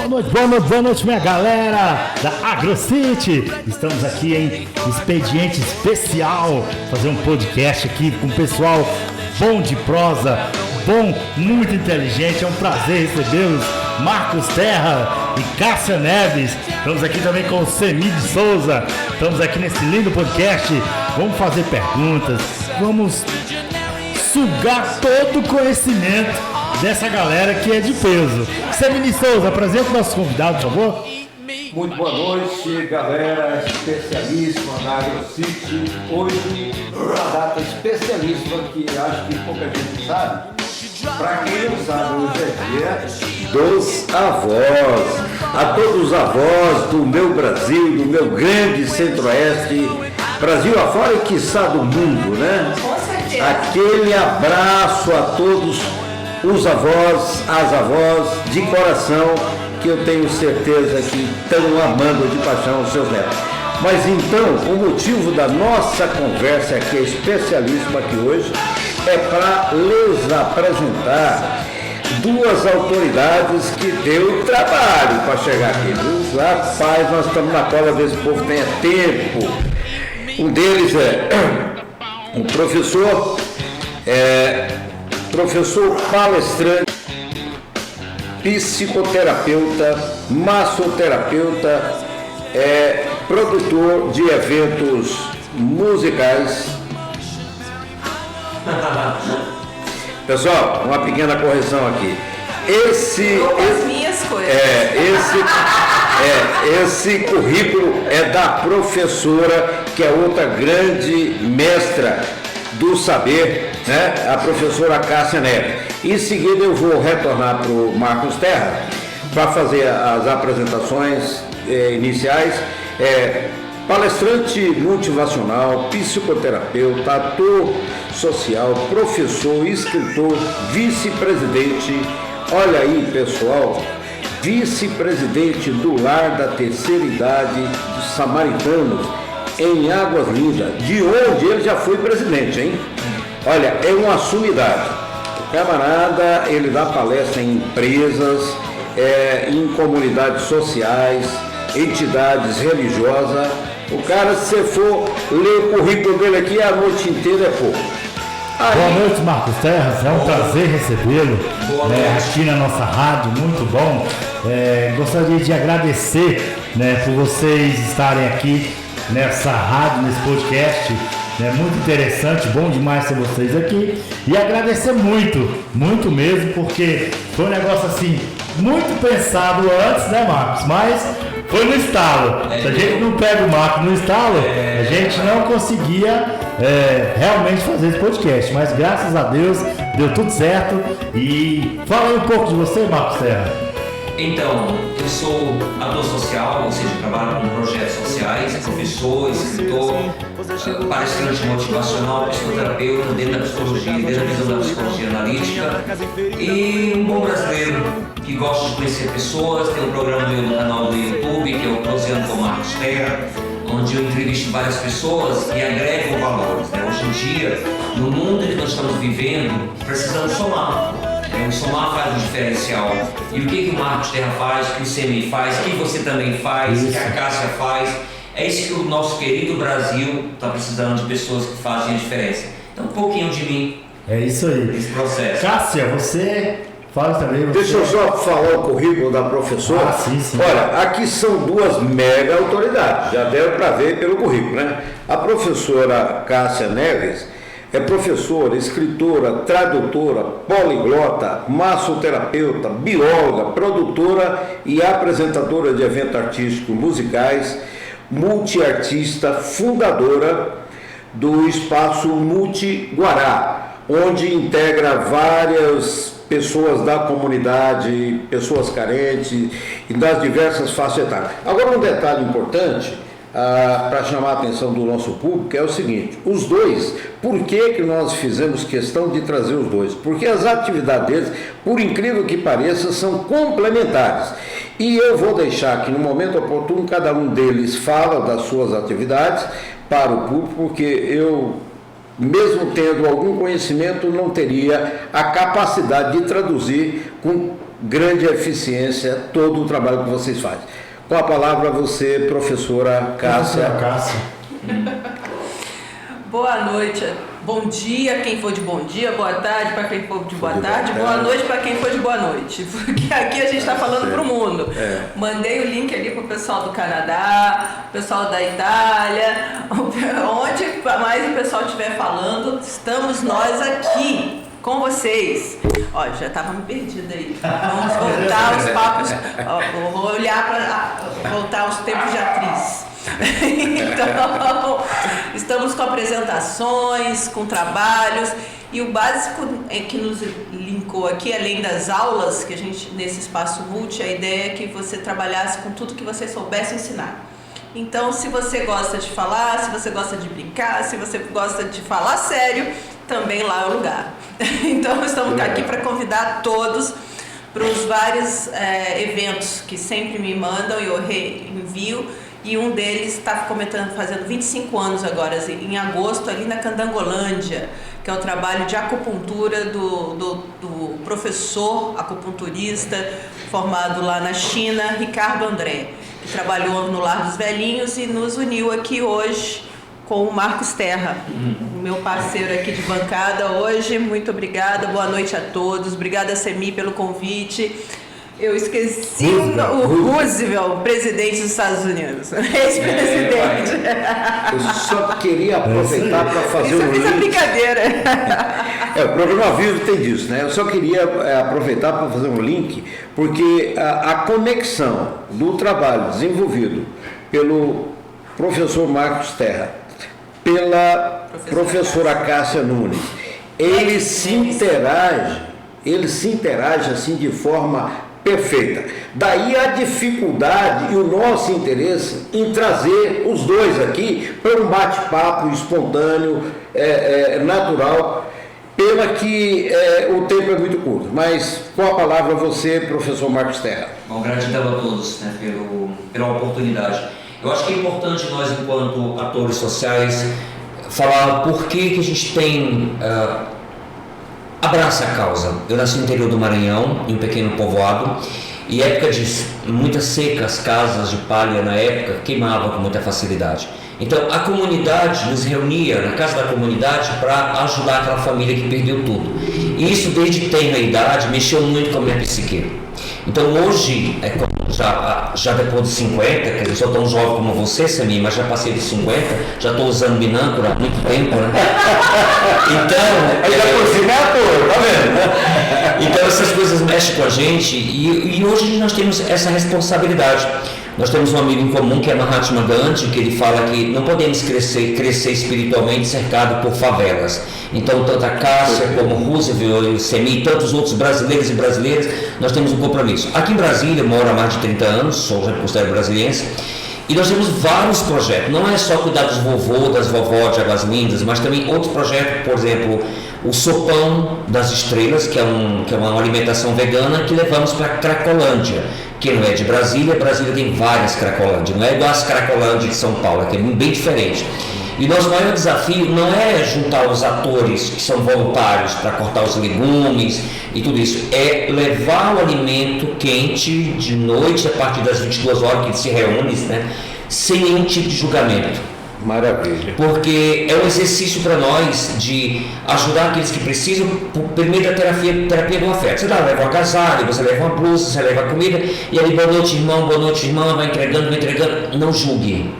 Boa noite, minha galera da AgroCity. Estamos aqui em expediente especial, fazer um podcast aqui com o pessoal bom de prosa, bom, muito inteligente. É um prazer recebê-los, Marcos Terra e Cássia Neves. Estamos aqui também com o Semi de Souza. Estamos aqui nesse lindo podcast. Vamos fazer perguntas, vamos sugar todo o conhecimento dessa galera que é de peso. Semi de Souza, apresenta o nosso convidado, por favor. Muito boa noite, galera especialíssima da AgroCity. Hoje, uma data especialíssima que acho que pouca gente sabe. Para quem não sabe, hoje é dia dos avós. A todos os avós do meu Brasil, do meu grande centro-oeste, Brasil afora e quiçá do mundo, né? Com certeza. Aquele abraço a todos os avós, as avós, de coração, que eu tenho certeza que estão amando de paixão os seus netos. Mas então, o motivo da nossa conversa aqui, especialíssima aqui hoje, é para lhes apresentar duas autoridades que deu trabalho para chegar aqui. Rapaz, nós estamos na cola desse povo, tenha tempo. Um deles é um professor palestrante, psicoterapeuta, massoterapeuta, produtor de eventos musicais. Pessoal, uma pequena correção aqui. Esse currículo é da professora, que é outra grande mestra do saber, né? A professora Cássia Neves. Em seguida eu vou retornar para o Marcos Terra para fazer as apresentações iniciais. Palestrante motivacional, psicoterapeuta, ator social, professor, escritor, vice-presidente. Olha aí, pessoal, vice-presidente do Lar da Terceira Idade dos Samaritanos, em Águas Lindas, de onde ele já foi presidente, hein? Olha, é uma sumidade. O camarada, ele dá palestra em empresas, em comunidades sociais, entidades religiosas. O cara, se você for ler o currículo dele aqui, a noite inteira é pouco. Boa noite, Marcos Terra. É um prazer recebê-lo aqui na nossa rádio, muito bom. Gostaria de agradecer, por vocês estarem aqui nessa rádio, nesse podcast. Muito interessante, bom demais ter vocês aqui. E agradecer muito mesmo, porque foi um negócio assim, muito pensado antes, né, Marcos? Mas foi no estalo. Se a gente não pega o Marcos no estalo, a gente não conseguia realmente fazer esse podcast. Mas graças a Deus deu tudo certo. E fala aí um pouco de você, Marcos Terra. Então, eu sou ator social, ou seja, trabalho com projetos sociais, professor, escritor, palestrante motivacional, psicoterapeuta, dentro da psicologia, dentro da visão da psicologia analítica, e um bom brasileiro que gosta de conhecer pessoas. Tem um programa meu no canal do YouTube, que é o Proseando com Marcos Terra, onde eu entrevisto várias pessoas e agrego valores. Hoje em dia, no mundo que nós estamos vivendo, precisamos somar. O somar faz um diferencial. E o que o Marcos Terra faz, o que o Semi faz, o que você também faz, o que a Cássia faz. É isso que o nosso querido Brasil está precisando, de pessoas que fazem a diferença. Então, um pouquinho de mim. É isso aí. Esse processo. Cássia, você fala também. Deixa eu só falar o currículo da professora. Sim. Olha, aqui são duas mega autoridades, já deram para ver pelo currículo, né? A professora Cássia Neves é professora, escritora, tradutora, poliglota, massoterapeuta, bióloga, produtora e apresentadora de eventos artísticos musicais, multiartista, fundadora do Espaço Multi Guará, onde integra várias pessoas da comunidade, pessoas carentes e das diversas faixas etárias. Agora, um detalhe importante para chamar a atenção do nosso público é o seguinte: os dois, por que nós fizemos questão de trazer os dois? Porque as atividades deles, por incrível que pareça, são complementares. E eu vou deixar que no momento oportuno cada um deles fala das suas atividades para o público, porque eu, mesmo tendo algum conhecimento, não teria a capacidade de traduzir com grande eficiência todo o trabalho que vocês fazem. Com a palavra você, professora Cássia. Boa noite, bom dia quem for de bom dia, boa tarde para quem for de boa tarde, boa noite para quem for de boa noite, porque aqui a gente está falando para o mundo. Mandei o link ali para o pessoal do Canadá, o pessoal da Itália, onde mais o pessoal estiver falando, estamos nós aqui com vocês. Ó, já estava me perdida aí. Vamos voltar aos papos, vou olhar para voltar aos tempos de atriz. Então, estamos com apresentações, com trabalhos, e o básico que nos linkou aqui, além das aulas, que a gente, nesse espaço multi, a ideia é que você trabalhasse com tudo que você soubesse ensinar. Então, se você gosta de falar, se você gosta de brincar, se você gosta de falar sério, também lá é o lugar. Então, estamos aqui para convidar todos para os vários eventos que sempre me mandam e eu reenvio. E um deles está comentando, fazendo 25 anos agora, em agosto, ali na Candangolândia, que é o trabalho de acupuntura do professor acupunturista formado lá na China, Ricardo André, que trabalhou no Lar dos Velhinhos e nos uniu aqui hoje com o Marcos Terra, meu parceiro aqui de bancada hoje. Muito obrigada, boa noite a todos, obrigada Semi pelo convite. Eu esqueci o Roosevelt, presidente dos Estados Unidos, ex-presidente. Eu só queria aproveitar para fazer um link. Isso é brincadeira. O programa Vivo tem disso, né? Eu só queria aproveitar para fazer um link, porque a conexão do trabalho desenvolvido pelo professor Marcos Terra, pela professora Cássia Nunes, ele se interage assim de forma perfeita. Daí a dificuldade e o nosso interesse em trazer os dois aqui para um bate-papo espontâneo, natural, pena que o tempo é muito curto. Mas com a palavra você, professor Marcos Terra. Bom, gratidão a todos, né, pela oportunidade. Eu acho que é importante nós, enquanto atores sociais, falar por que a gente tem... abraça a causa. Eu nasci no interior do Maranhão, em um pequeno povoado, e época de muitas secas, casas de palha na época, queimava com muita facilidade. Então a comunidade nos reunia na casa da comunidade para ajudar aquela família que perdeu tudo. E isso desde tenra idade mexeu muito com a minha psique. Então hoje, já depois de 50, quer dizer, sou tão jovem como você, Sami, mas já passei de 50, já estou usando binâncora há muito tempo, né? Então... tá vendo? Então essas coisas mexem com a gente e hoje nós temos essa responsabilidade. Nós temos um amigo em comum que é Mahatma Gandhi, que ele fala que não podemos crescer espiritualmente cercado por favelas. Então, tanto a Cássia como o Roosevelt, o Semi e tantos outros brasileiros e brasileiras, nós temos um compromisso. Aqui em Brasília, eu moro há mais de 30 anos, sou já considero brasiliense, e nós temos vários projetos. Não é só cuidar dos vovô, das vovó de Águas Lindas, mas também outros projetos, por exemplo, o Sopão das Estrelas, que é uma alimentação vegana que levamos para Cracolândia, que não é de Brasília. Brasília tem várias Cracolândias, não é igual as Cracolândias de São Paulo, que é bem diferente. E nosso maior desafio não é juntar os atores que são voluntários para cortar os legumes e tudo isso, é levar o alimento quente de noite a partir das 22 horas que se reúne, né, sem nenhum tipo de julgamento. Maravilha. Porque é um exercício para nós de ajudar aqueles que precisam, primeiro da terapia do afeto. Você leva um agasalho, você leva uma blusa, você leva a comida, e ali, boa noite irmão, vai entregando, não julgue.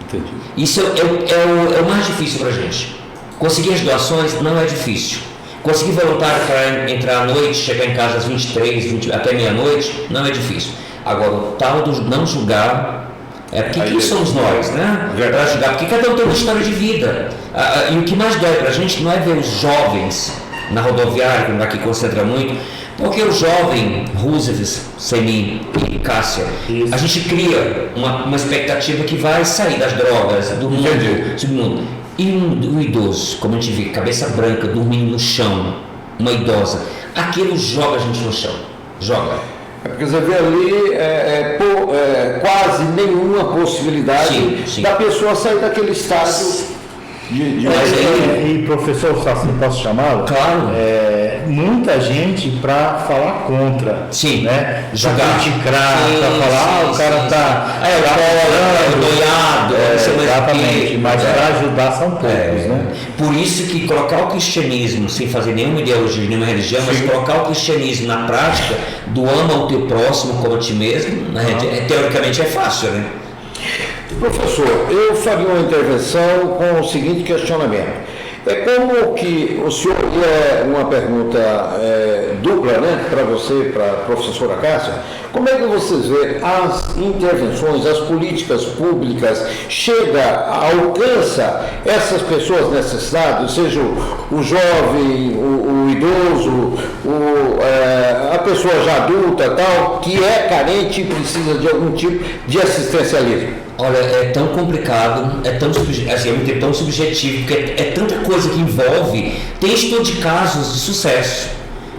Entendi. Isso é o mais difícil para a gente. Conseguir as doações não é difícil. Conseguir voluntário para entrar à noite, chegar em casa às 23, até meia-noite, não é difícil. Agora, o tal do não julgar, porque quem somos nós, né? Para julgar, porque cada um tem uma história de vida. E o que mais dói para a gente não é ver os jovens na rodoviária, que aqui concentra muito, porque o jovem Roosevelt, Semi e Cássia, a gente cria uma expectativa que vai sair das drogas, do mundo, submundo. E um idoso, como a gente vê, cabeça branca, dormindo no chão, uma idosa, aquilo joga a gente no chão, joga. Porque você vê ali quase nenhuma possibilidade da pessoa sair daquele estágio E professor, se posso chamá-lo? Claro. muita gente para falar contra. Sim, né? jogar, criticar, para falar, o cara tá doiado, exatamente, mas para ajudar são poucos, né? Por isso que colocar o cristianismo, sem fazer nenhuma ideologia, nenhuma religião, mas colocar o cristianismo na prática, do ama ao teu próximo como a ti mesmo, né? Teoricamente é fácil, né? Professor, eu faria uma intervenção com o seguinte questionamento. É como que o senhor, uma pergunta dupla, né, para você, para a professora Cássia, como é que vocês vê as intervenções, as políticas públicas, alcança essas pessoas necessitadas, seja o jovem, o idoso, a pessoa já adulta, tal, que é carente e precisa de algum tipo de assistencialismo? Olha, é tão complicado, é tão subjetivo, porque é tanta coisa que envolve. Tem estudo de casos de sucesso,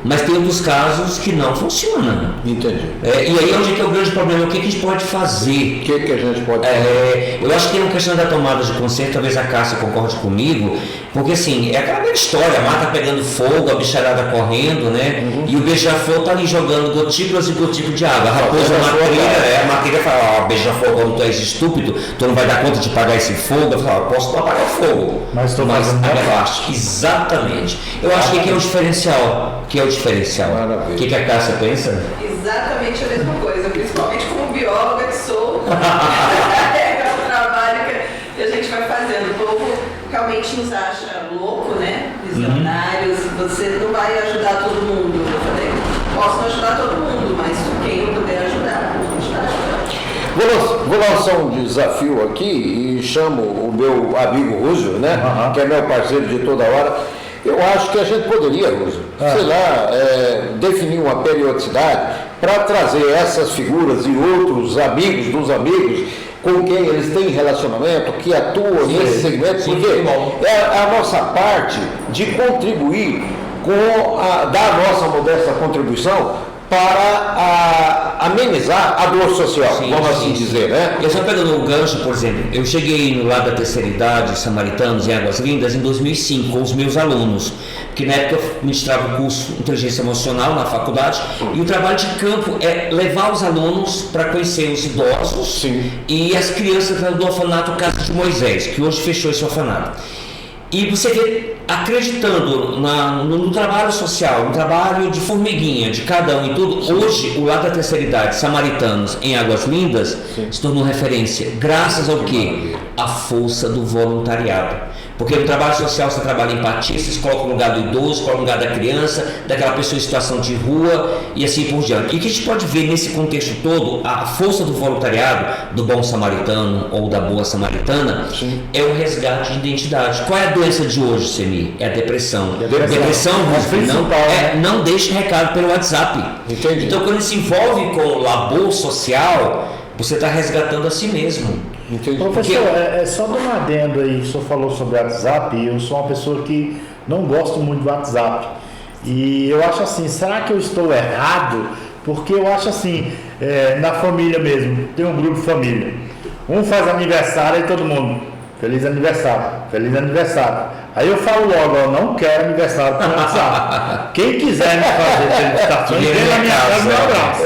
mas tem outros casos que não funcionam. Entendi. E aí onde é que é o grande problema? O que a gente pode fazer? O que a gente pode fazer? Eu acho que tem uma questão da tomada de consciência, talvez a Cássia concorde comigo, porque assim, é aquela velha história, a mata pegando fogo, a bicharada correndo, né? E o beija-flor tá ali jogando gotículas e gotículas de água. A raposa a matilha fala, beija-flor, como tu és estúpido, tu não vai dar conta de pagar esse fogo. Eu falo, posso não apagar o fogo. Mas abaixo. Exatamente. Eu acho que aqui é o diferencial. O que a Cássia pensa? Exatamente a mesma coisa, principalmente como bióloga que sou. É o trabalho que a gente vai fazendo. O povo realmente nos acha louco, né? Visionários. Você não vai ajudar todo mundo. Eu falei, posso não ajudar todo mundo, mas quem eu puder ajudar, a gente vai ajudar. Vou lançar um desafio aqui e chamo o meu amigo Rússio, né? Que é meu parceiro de toda hora. Eu acho que a gente poderia, Rússio, sei lá, definir uma periodicidade para trazer essas figuras e outros amigos dos amigos com quem eles têm relacionamento, que atuam nesse segmento, porque é a nossa parte de contribuir dar a nossa modesta contribuição para amenizar a dor social, vamos assim dizer, né? Eu só pegando um gancho, por exemplo, eu cheguei no lado da terceira idade, Samaritanos, em Águas Lindas, em 2005, com os meus alunos, que na época eu ministrava o curso de Inteligência Emocional na faculdade, e o trabalho de campo é levar os alunos para conhecer os idosos e as crianças do orfanato Casa de Moisés, que hoje fechou esse orfanato. E você vê, acreditando no trabalho social, no trabalho de formiguinha de cada um e tudo, hoje o lado da terceira idade, Samaritanos em Águas Lindas, se tornou referência. Graças ao quê? A força do voluntariado. Porque no trabalho social você trabalha empatia, você coloca no lugar do idoso, coloca no lugar da criança, daquela pessoa em situação de rua e assim por diante. E o que a gente pode ver nesse contexto todo, a força do voluntariado, do bom samaritano ou da boa samaritana, é o resgate de identidade. Qual é a doença de hoje, Semi? É a depressão. Depressão não deixa recado pelo WhatsApp. Entendi. Então quando se envolve com o labor social, você está resgatando a si mesmo. Entendi. Professor, só dando um adendo aí, o senhor falou sobre o WhatsApp, eu sou uma pessoa que não gosto muito do WhatsApp. E eu acho assim, será que eu estou errado? Porque eu acho assim, na família mesmo, tem um grupo de família. Um faz aniversário e todo mundo, feliz aniversário, feliz aniversário. Aí eu falo logo, eu não quero aniversário por WhatsApp. Quem quiser me fazer felicitações, vem na minha casa e me abraça.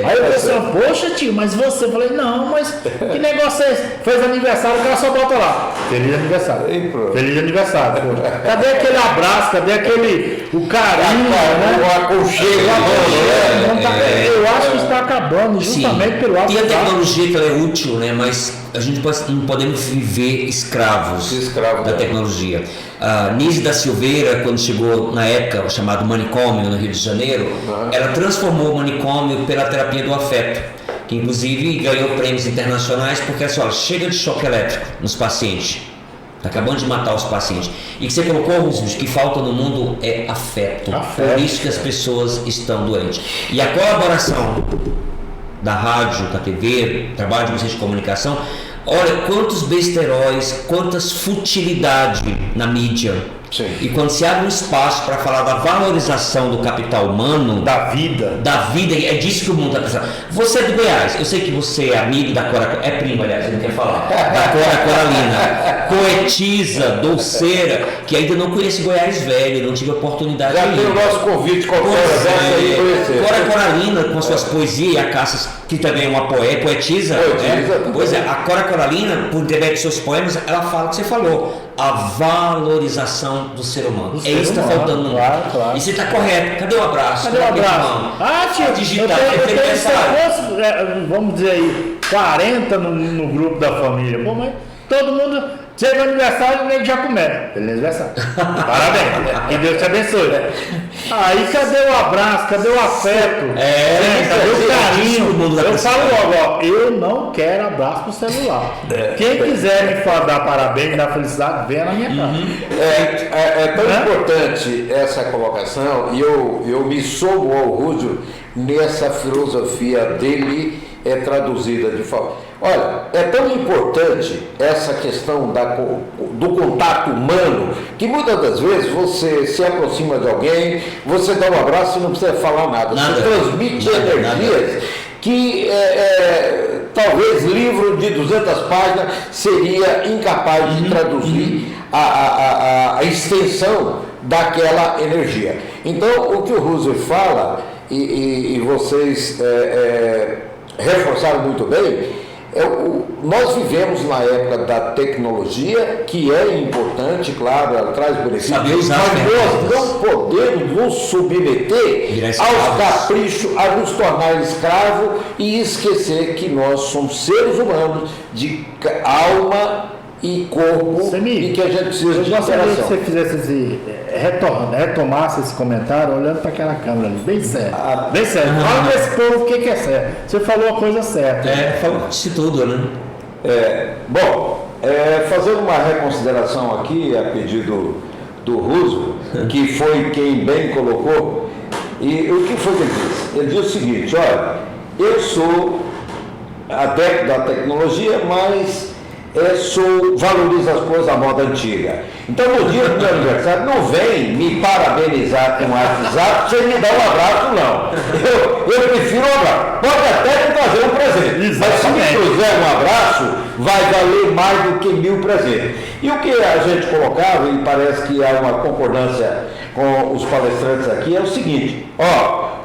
Aí eu pensei, poxa tio, mas você, eu falei, não, mas que negócio é esse? Fez aniversário, o cara só bota lá, feliz aniversário, feliz aniversário. Poxa. Cadê aquele abraço, cadê o carinho, né? O aconchego. Eu acho que está acabando justamente pelo WhatsApp. E a tecnologia que ela é útil, né? Mas a gente não podemos viver escravos da tecnologia. A Nise da Silveira, quando chegou na época chamado manicômio no Rio de Janeiro, ela transformou o manicômio pela terapia do afeto, que inclusive ganhou prêmios internacionais porque ela chega de choque elétrico nos pacientes, está acabando de matar os pacientes, e que você colocou, Rússio, que falta no mundo é afeto. Por isso que as pessoas estão doentes. E a colaboração da rádio, da TV, trabalho de vocês de comunicação, olha quantos besteróis, quantas futilidades na mídia. Sim. E quando se abre um espaço para falar da valorização do capital humano, Da vida. é disso que o mundo está precisando. Você é do Goiás, eu sei que você é amigo da Cora, é primo, aliás, você não quer falar, da Cora Coralina, poetisa, doceira, que ainda não conhece Goiás velho, não tive oportunidade Já ainda. tem o nosso convite qualquer hora dessa aí conhecer. Cora Coralina, com suas poesias, e a Cássia, que também é uma poetisa. Pois é, a Cora Coralina, por intermédio de seus poemas, ela fala o que você falou, a valorização do ser humano. É isso que está faltando no mundo. Claro. E você está correto. Cadê o abraço? Cadê o abraço? Tia, digital, vamos dizer aí, 40 no grupo da família. Pô, mas todo mundo chega no aniversário, o nego já começa. Feliz aniversário. Parabéns. Que Deus te abençoe. Aí cadê o abraço? Cadê o afeto? Cadê o carinho? Eu falo logo, ó, eu não quero abraço pro celular. Quem quiser me dar parabéns, me dar felicidade, venha na minha casa. É tão importante essa colocação, e eu me somo ao Rússio nessa filosofia dele traduzida de forma. Olha, é tão importante essa questão do contato humano, que muitas das vezes você se aproxima de alguém, você dá um abraço e não precisa falar nada. Você transmite energias que talvez livro de 200 páginas seria incapaz de traduzir a extensão daquela energia. Então, o que o Husserl fala, e vocês reforçaram muito bem, nós vivemos na época da tecnologia, que é importante, claro, ela traz benefícios, mas nós não podemos nos submeter aos caprichos, a nos tornar escravo e esquecer que nós somos seres humanos de alma e corpo, e que a gente precisa de interação. Eu gostaria que você fizesse retomasse esse comentário olhando para aquela câmera ali, bem sério. Bem sério. Fala para esse povo o que é certo. Você falou a coisa certa. Falou de tudo, né? Fazendo uma reconsideração aqui, a pedido do Russo, que foi quem bem colocou, e o que foi que ele disse? Ele disse o seguinte: olha, eu sou adepto da tecnologia, mas valorizo as coisas da moda antiga. Então, no dia do meu aniversário, não vem me parabenizar com o WhatsApp sem me dar um abraço, não. Eu prefiro um abraço. Pode até me trazer um presente, mas se me trouxer um abraço, vai valer mais do que 1000 presentes. E o que a gente colocava, e parece que há uma concordância com os palestrantes aqui, é o seguinte: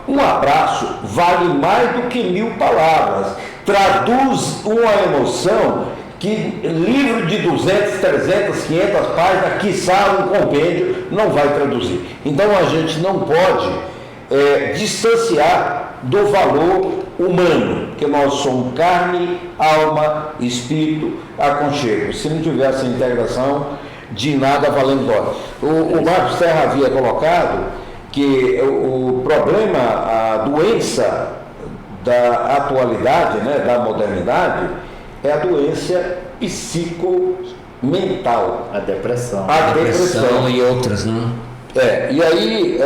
um abraço vale mais do que 1000 palavras. Traduz uma emoção que livro de 200, 300, 500 páginas, quiçá um compêndio, não vai traduzir. Então a gente não pode distanciar do valor humano, que nós somos carne, alma, espírito, aconchego. Se não tiver essa integração, de nada valendo dólar. O Marcos Terra havia colocado que o problema, a doença da atualidade, né, da modernidade, é a doença psicomental. A depressão. A depressão e outras, né? E aí,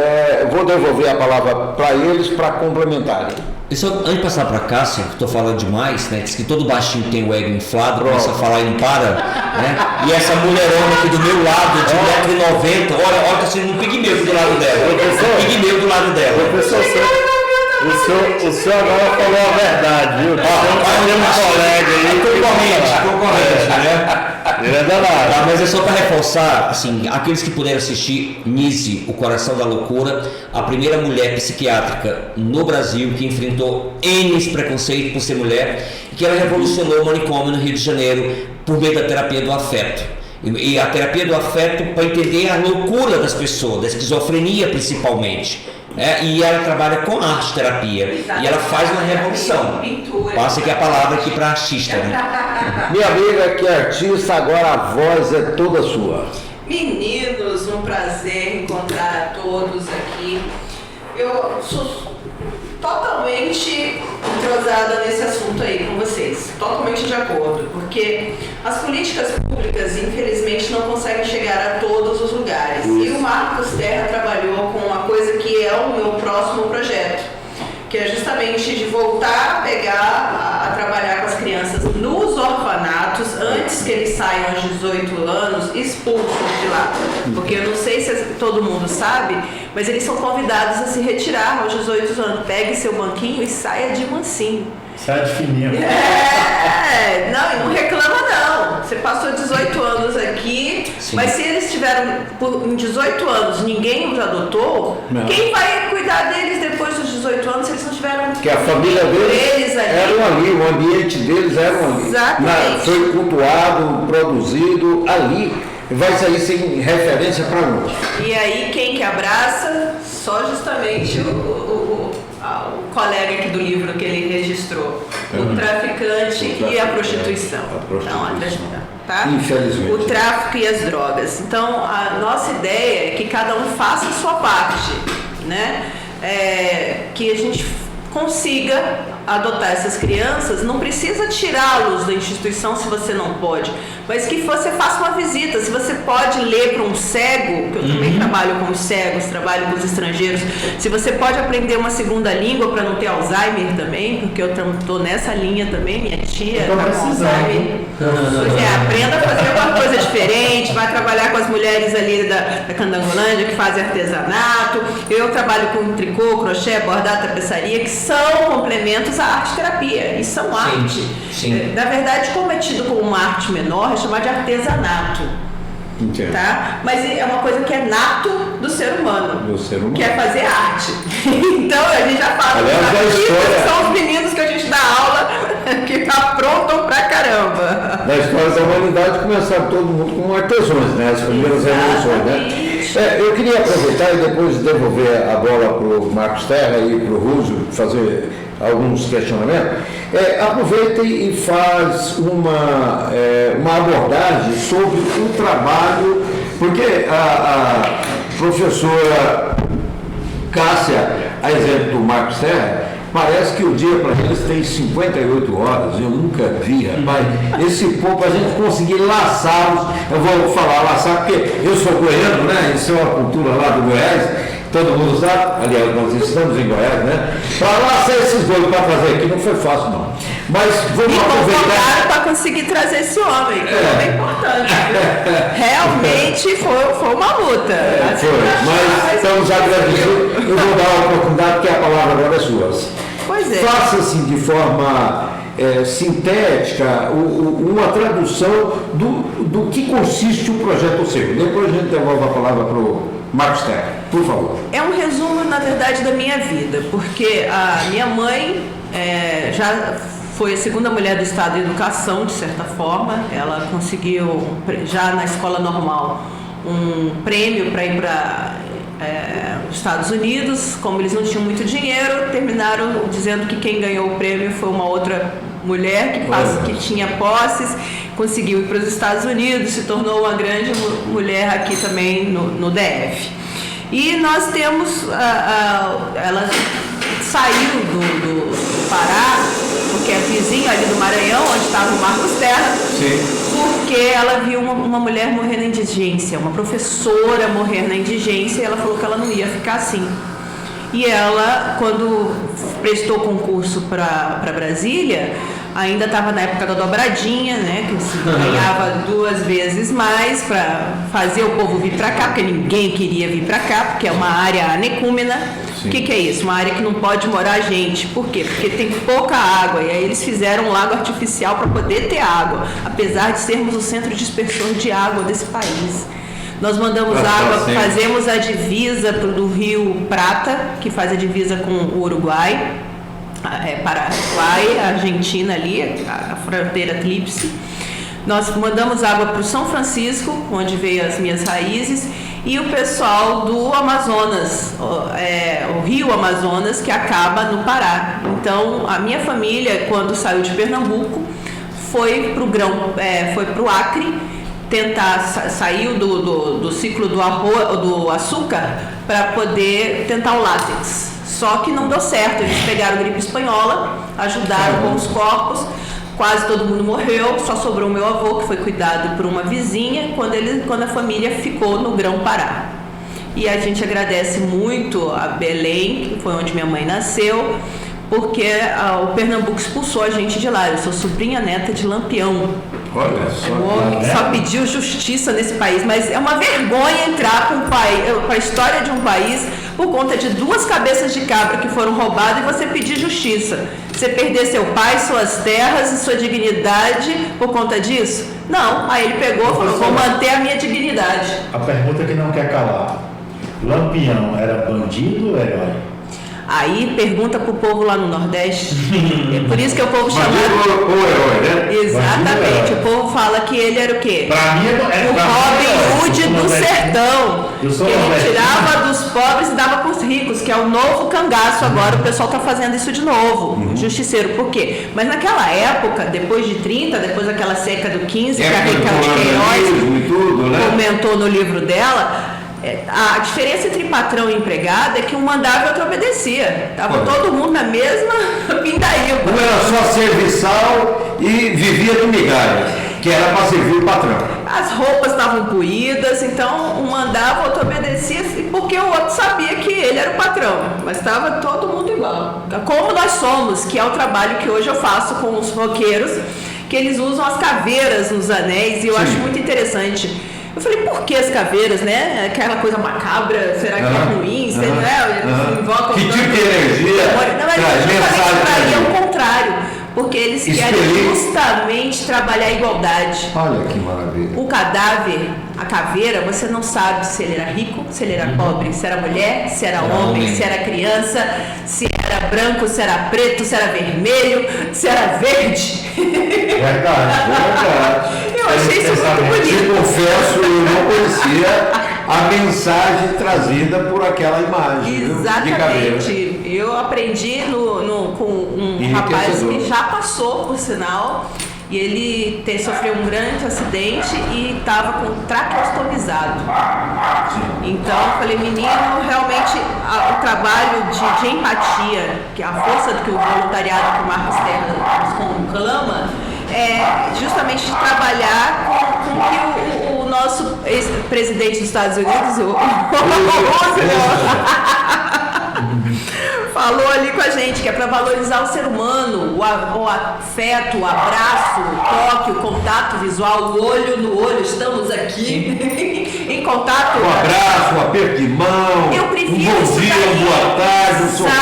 vou devolver a palavra para eles para complementarem. Antes de passar para a Cássia, que estou falando demais, né? Diz que todo baixinho tem o ego inflado, começa a falar e não para, né? E essa mulherona aqui do meu lado, de 1,90 m, olha, tá sendo um pigmeu do lado dela. Um pigmeu do lado dela. Professor, o senhor agora falou a verdade, viu? Tem um colega aí. Concorrente, né? Ele é danado. Mas é só para reforçar, assim, aqueles que puderam assistir Nise, O Coração da Loucura, a primeira mulher psiquiátrica no Brasil que enfrentou N preconceitos por ser mulher, e que ela revolucionou o manicômio no Rio de Janeiro por meio da terapia do afeto. E a terapia do afeto para entender a loucura das pessoas, da esquizofrenia principalmente. E ela trabalha com arte terapia. Exatamente. E ela faz uma revolução. Pintura. Passa aqui a palavra aqui para artista, né? Minha amiga que é artista, agora a voz é toda sua. Meninos, um prazer encontrar todos aqui. Eu sou totalmente entrosada nesse assunto aí com vocês, totalmente de acordo, porque as políticas públicas infelizmente não conseguem chegar a todos os lugares. E o Marcos Terra trabalhou com uma coisa que é o meu próximo projeto, que é justamente de voltar a pegar, a trabalhar com as crianças nos orfanatos antes que eles saiam aos 18 anos, expulsos de lá. Porque eu não sei se todo mundo sabe, mas eles são convidados a se retirar aos 18 anos. Pegue seu banquinho e saia de mansinho. Sai de fininho. Não, e não reclama não. Você passou 18 anos aqui, sim, mas se eles tiveram em 18 anos, ninguém os adotou, não, quem vai cuidar deles depois dos 18 anos se eles não tiveram... Porque a família deles eram ali, o ambiente deles era ali. Exatamente. Foi cultuado, produzido ali. Vai sair sem referência para onde? E aí quem que abraça? Só justamente o colega aqui do livro que ele registrou, o traficante e a prostituição. Tá? Infelizmente. O tráfico e as drogas. Então, a nossa ideia é que cada um faça a sua parte, né? Que a gente consiga adotar essas crianças, não precisa tirá-los da instituição se você não pode, mas que você faça uma visita. Se você pode ler para um cego, que eu também trabalho com os cegos, trabalho com os estrangeiros, se você pode aprender uma segunda língua para não ter Alzheimer também, porque eu estou nessa linha também, minha tia está com Alzheimer. Aprenda a fazer alguma coisa diferente, vai trabalhar com as mulheres ali da Candangolândia que fazem artesanato. Eu trabalho com tricô, crochê, bordado, tapeçaria, que são complementos à arte-terapia, e são arte. Sim. Na verdade, como é tido como uma arte menor, é chamado de artesanato. Entendo. Tá? Mas é uma coisa que é nato do ser humano. Que é fazer arte. Então a gente já fala, que são os meninos que a gente dá aula que aprontam pra caramba. Na história da humanidade começaram todo mundo com artesãos, né? As primeiras revoluções, né? Eu queria aproveitar e depois devolver a bola para o Marcos Terra e para o Rússio fazer alguns questionamentos. Aproveita e faz uma abordagem sobre o trabalho, porque a professora Cássia, a exemplo do Marcos Terra, parece que o dia para eles tem 58 horas, eu nunca vi, rapaz. Esse povo, a gente conseguir laçá-los, eu vou falar laçar, porque eu sou goiano, né? Isso é uma cultura lá do Goiás, todo mundo sabe, aliás, nós estamos em Goiás, né? Para laçar esses dois para trazer aqui não foi fácil, não. Mas vamos aproveitar. Para conseguir trazer esse homem, que é importante. Realmente foi uma luta. Mas estamos agradecidos. Eu vou dar a oportunidade, porque a palavra agora é sua. Pois é. Faça assim de forma sintética uma tradução do que consiste o projeto seu. Depois a gente devolve a palavra para o Marcos Terra, por favor. É um resumo, na verdade, da minha vida, porque a minha mãe já foi a segunda mulher do Estado de Educação, de certa forma. Ela conseguiu, já na escola normal, um prêmio para ir para os Estados Unidos. Como eles não tinham muito dinheiro, terminaram dizendo que quem ganhou o prêmio foi uma outra mulher que tinha posses, conseguiu ir para os Estados Unidos, se tornou uma grande mulher aqui também no DF. E nós temos, ela saiu do Pará, porque é vizinho ali do Maranhão, onde estava o Marcos Terra. Sim. Porque ela viu uma mulher morrer na indigência, uma professora morrer na indigência, e ela falou que ela não ia ficar assim. E ela, quando prestou concurso para Brasília, ainda estava na época da dobradinha, né, que se ganhava 2 vezes mais para fazer o povo vir para cá, porque ninguém queria vir para cá, porque é uma área anecúmena. O que é isso? Uma área que não pode morar gente. Por quê? Porque tem pouca água, e aí eles fizeram um lago artificial para poder ter água, apesar de sermos o centro dispersor de água desse país. Nós mandamos água, fazemos a divisa do Rio Prata, que faz a divisa com o Uruguai, Paraguai, Argentina ali, a fronteira tríplice. Nós mandamos água para o São Francisco, onde veio as minhas raízes, e o pessoal do Amazonas, o Rio Amazonas, que acaba no Pará. Então, a minha família, quando saiu de Pernambuco, foi para o Acre, saiu do ciclo do açúcar para poder tentar o látex. Só que não deu certo, eles pegaram gripe espanhola, ajudaram com os corpos, quase todo mundo morreu, só sobrou o meu avô, que foi cuidado por uma vizinha, quando a família ficou no Grão-Pará. E a gente agradece muito a Belém, que foi onde minha mãe nasceu, porque o Pernambuco expulsou a gente de lá. Eu sou sobrinha neta de Lampião, Olha só. Só pediu justiça nesse país, mas é uma vergonha entrar para a história de um país por conta de 2 cabeças de cabra que foram roubadas e você pedir justiça. Você perder seu pai, suas terras e sua dignidade por conta disso? Não, aí ele pegou e falou, vou manter a minha dignidade. A pergunta que não quer calar. Lampião era bandido ou herói? Aí pergunta pro povo lá no Nordeste. É por isso que o povo chama. Bandido ou herói, né? Exatamente. O povo fala que ele era o quê? Pra mim é o Robin Hood do sertão. Que ele tirava dos pobres e dava pros ricos, que é o novo cangaço agora. O pessoal tá fazendo isso de novo. Justiceiro. Por quê? Mas naquela época, depois de 30, depois daquela seca do 15, que a Raquel de Queiroz comentou no livro dela. A diferença entre patrão e empregado é que um mandava e outro obedecia. Tava todo mundo na mesma pindaíba. Um era só serviçal e vivia de migalhas, que era para servir o patrão. As roupas estavam puídas, então um mandava, o outro obedecia, porque o outro sabia que ele era o patrão. Mas estava todo mundo igual. Como nós somos, que é o trabalho que hoje eu faço com os roqueiros, que eles usam as caveiras nos anéis, e eu acho muito interessante. Eu falei, por que as caveiras, né? Aquela coisa macabra, será que é ruim? Invocam que tipo de energia? Não, mas justamente para aí é o contrário, porque eles querem justamente trabalhar a igualdade. Olha que maravilha. O cadáver, a caveira, você não sabe se ele era rico, se ele era pobre, se era mulher, se era homem, se era criança, se era branco, se era preto, se era vermelho, se era verde. Verdade. Eu achei isso muito bonito. Eu confesso, eu não conhecia a mensagem trazida por aquela imagem. Exatamente. Eu aprendi com um rapaz que já passou, por sinal, e ele sofreu um grande acidente e estava com traqueostomizado. Então eu falei, menino, realmente o trabalho de empatia, que é a força do que o voluntariado que o Marcos Terra conclama, é justamente de trabalhar com que o nosso ex-presidente dos Estados Unidos, falou ali com a gente, que é para valorizar o ser humano, o afeto, o abraço, o toque, o contato visual, o olho no olho, estamos aqui em contato. Um abraço, um aperto de mão, eu prefiro um bom dia, boa tarde, um sorriso.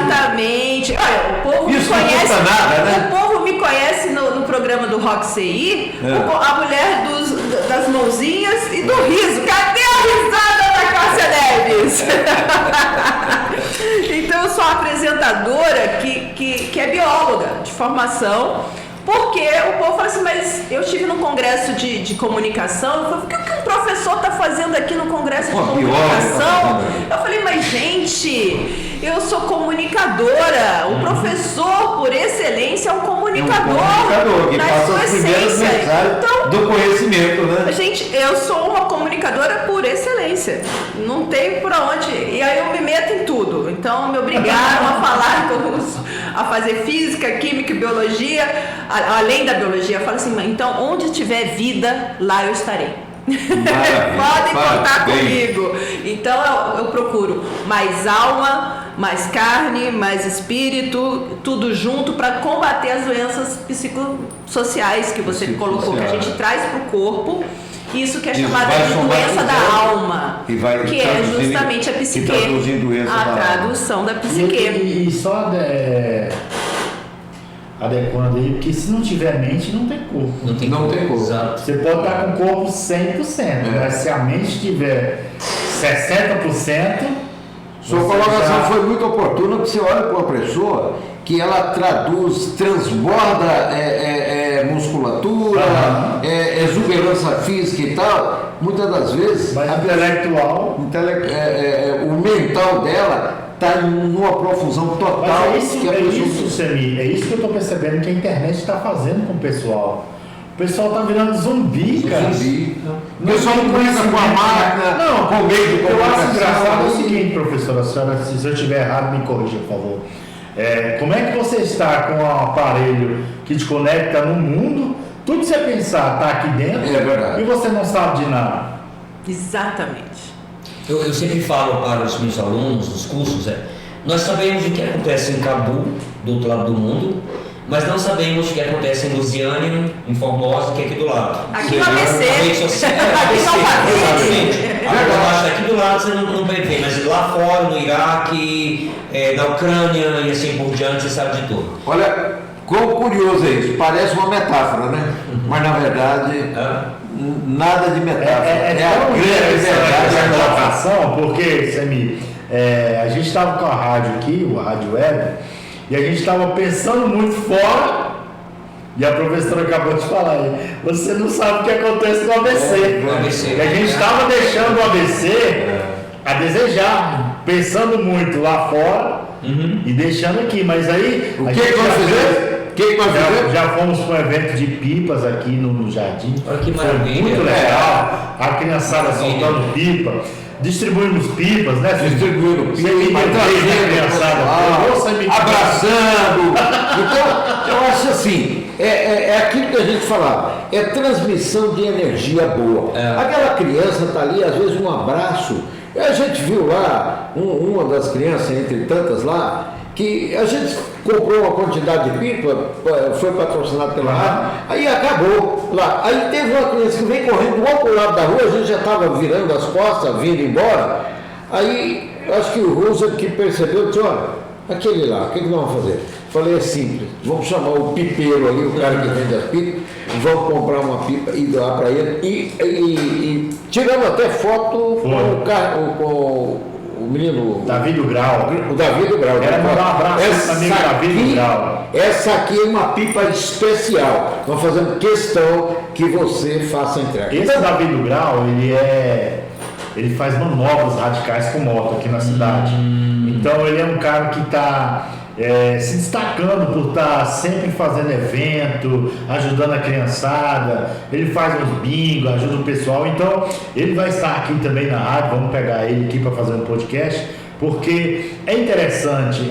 Exatamente. Olha, o povo isso me conhece, não custa nada, né? O povo me conhece no programa do Rock CI, a mulher das mãozinhas e do riso. Cadê a risada da Cássia Neves? Então eu sou apresentadora que é bióloga de formação, porque o povo fala assim, mas eu estive num congresso de comunicação, eu falei, o que um professor está fazendo aqui no congresso de comunicação? Eu falei, mas gente, eu sou comunicadora, o professor por excelência é um comunicador que na passa sua as primeiras essência. mensagens Então, do conhecimento, né? Gente, eu sou uma comunicadora por excelência. Não tem por onde. E aí eu me meto em tudo. Então me obrigaram a falar a fazer física, química e biologia. Além da biologia, eu falo assim, então onde tiver vida, lá eu estarei. Podem contar comigo. Então eu procuro mais alma, mais carne, mais espírito, tudo junto para combater as doenças psicossociais que você colocou, que a gente traz para o corpo. Isso que é chamada de doença da alma, que é justamente a psique, a tradução da psique. E só adequando aí, porque se não tiver mente, não tem corpo. Não tem corpo. Exato. Você pode estar com o corpo 100%, mas se a mente tiver 60%... Sua colocação foi muito oportuna, porque você olha para uma pessoa que ela transborda musculatura, exuberância física e tal, muitas das vezes... Mas intelectual... o mental dela está numa profusão total. Mas é isso que eu estou percebendo que a internet está fazendo com o pessoal. O pessoal está virando zumbi, cara. O pessoal não conhece com a máquina, com o meio de comunicação. Eu acho engraçado o seguinte, professora, se eu estiver errado, me corrija, por favor. Como é que você está com um aparelho que te conecta no mundo, tudo que você pensar está aqui dentro, e você não sabe de nada? Exatamente. Eu sempre falo para os meus alunos dos cursos, nós sabemos o que acontece em Cabul, do outro lado do mundo, mas não sabemos o que acontece em Lusiânia, em Formosa, que é aqui do lado. Aqui no ABC. Aqui exatamente. Agora, aqui do lado você não vai ver, mas lá fora, no Iraque, na Ucrânia e assim por diante, você sabe de tudo. Olha, quão curioso é isso. Parece uma metáfora, né? Mas na verdade, nada de metáfora. É a grande verdade a colocação, porque, Semi, a gente estava com a rádio aqui, a Rádio Web, e a gente estava pensando muito fora, e a professora acabou de falar aí, você não sabe o que acontece no ABC. E a gente estava deixando o ABC a desejar, pensando muito lá fora e deixando aqui, mas aí... O que nós fizemos? Já fomos para um evento de pipas aqui no Jardim. Olha que Foi maravilha. muito legal, a criançada soltando pipa. Distribuímos pipas, né? Distribuindo pipas, trazendo, abraçando. Então, eu acho assim, é aquilo que a gente falava, é transmissão de energia boa. Aquela criança está ali, às vezes um abraço. A gente viu lá, uma das crianças, entre tantas lá, que a gente comprou uma quantidade de pipa, foi patrocinado pela rádio, aí acabou lá. Aí teve uma criança que veio correndo do outro lado da rua, a gente já estava virando as costas, vindo embora. Aí acho que o Roosevelt que percebeu, disse, olha, aquele lá, o que nós vamos fazer? Falei, é simples, vamos chamar o pipeiro ali, o cara que vende as pipas, vamos comprar uma pipa e dar para ele. E tiramos até foto com o menino... Davi do Grau. O Davi do Grau. Quero mandar um abraço para o amigo Davi do Grau. Essa aqui é uma pipa especial. Nós fazemos questão que você faça a entrega. Esse Davi do Grau, ele faz manobras radicais com moto aqui na cidade. Então ele é um cara que está se destacando por estar sempre fazendo evento, ajudando a criançada. Ele faz uns bingo, ajuda o pessoal. Então ele vai estar aqui também na rádio. Vamos pegar ele aqui para fazer um podcast, porque é interessante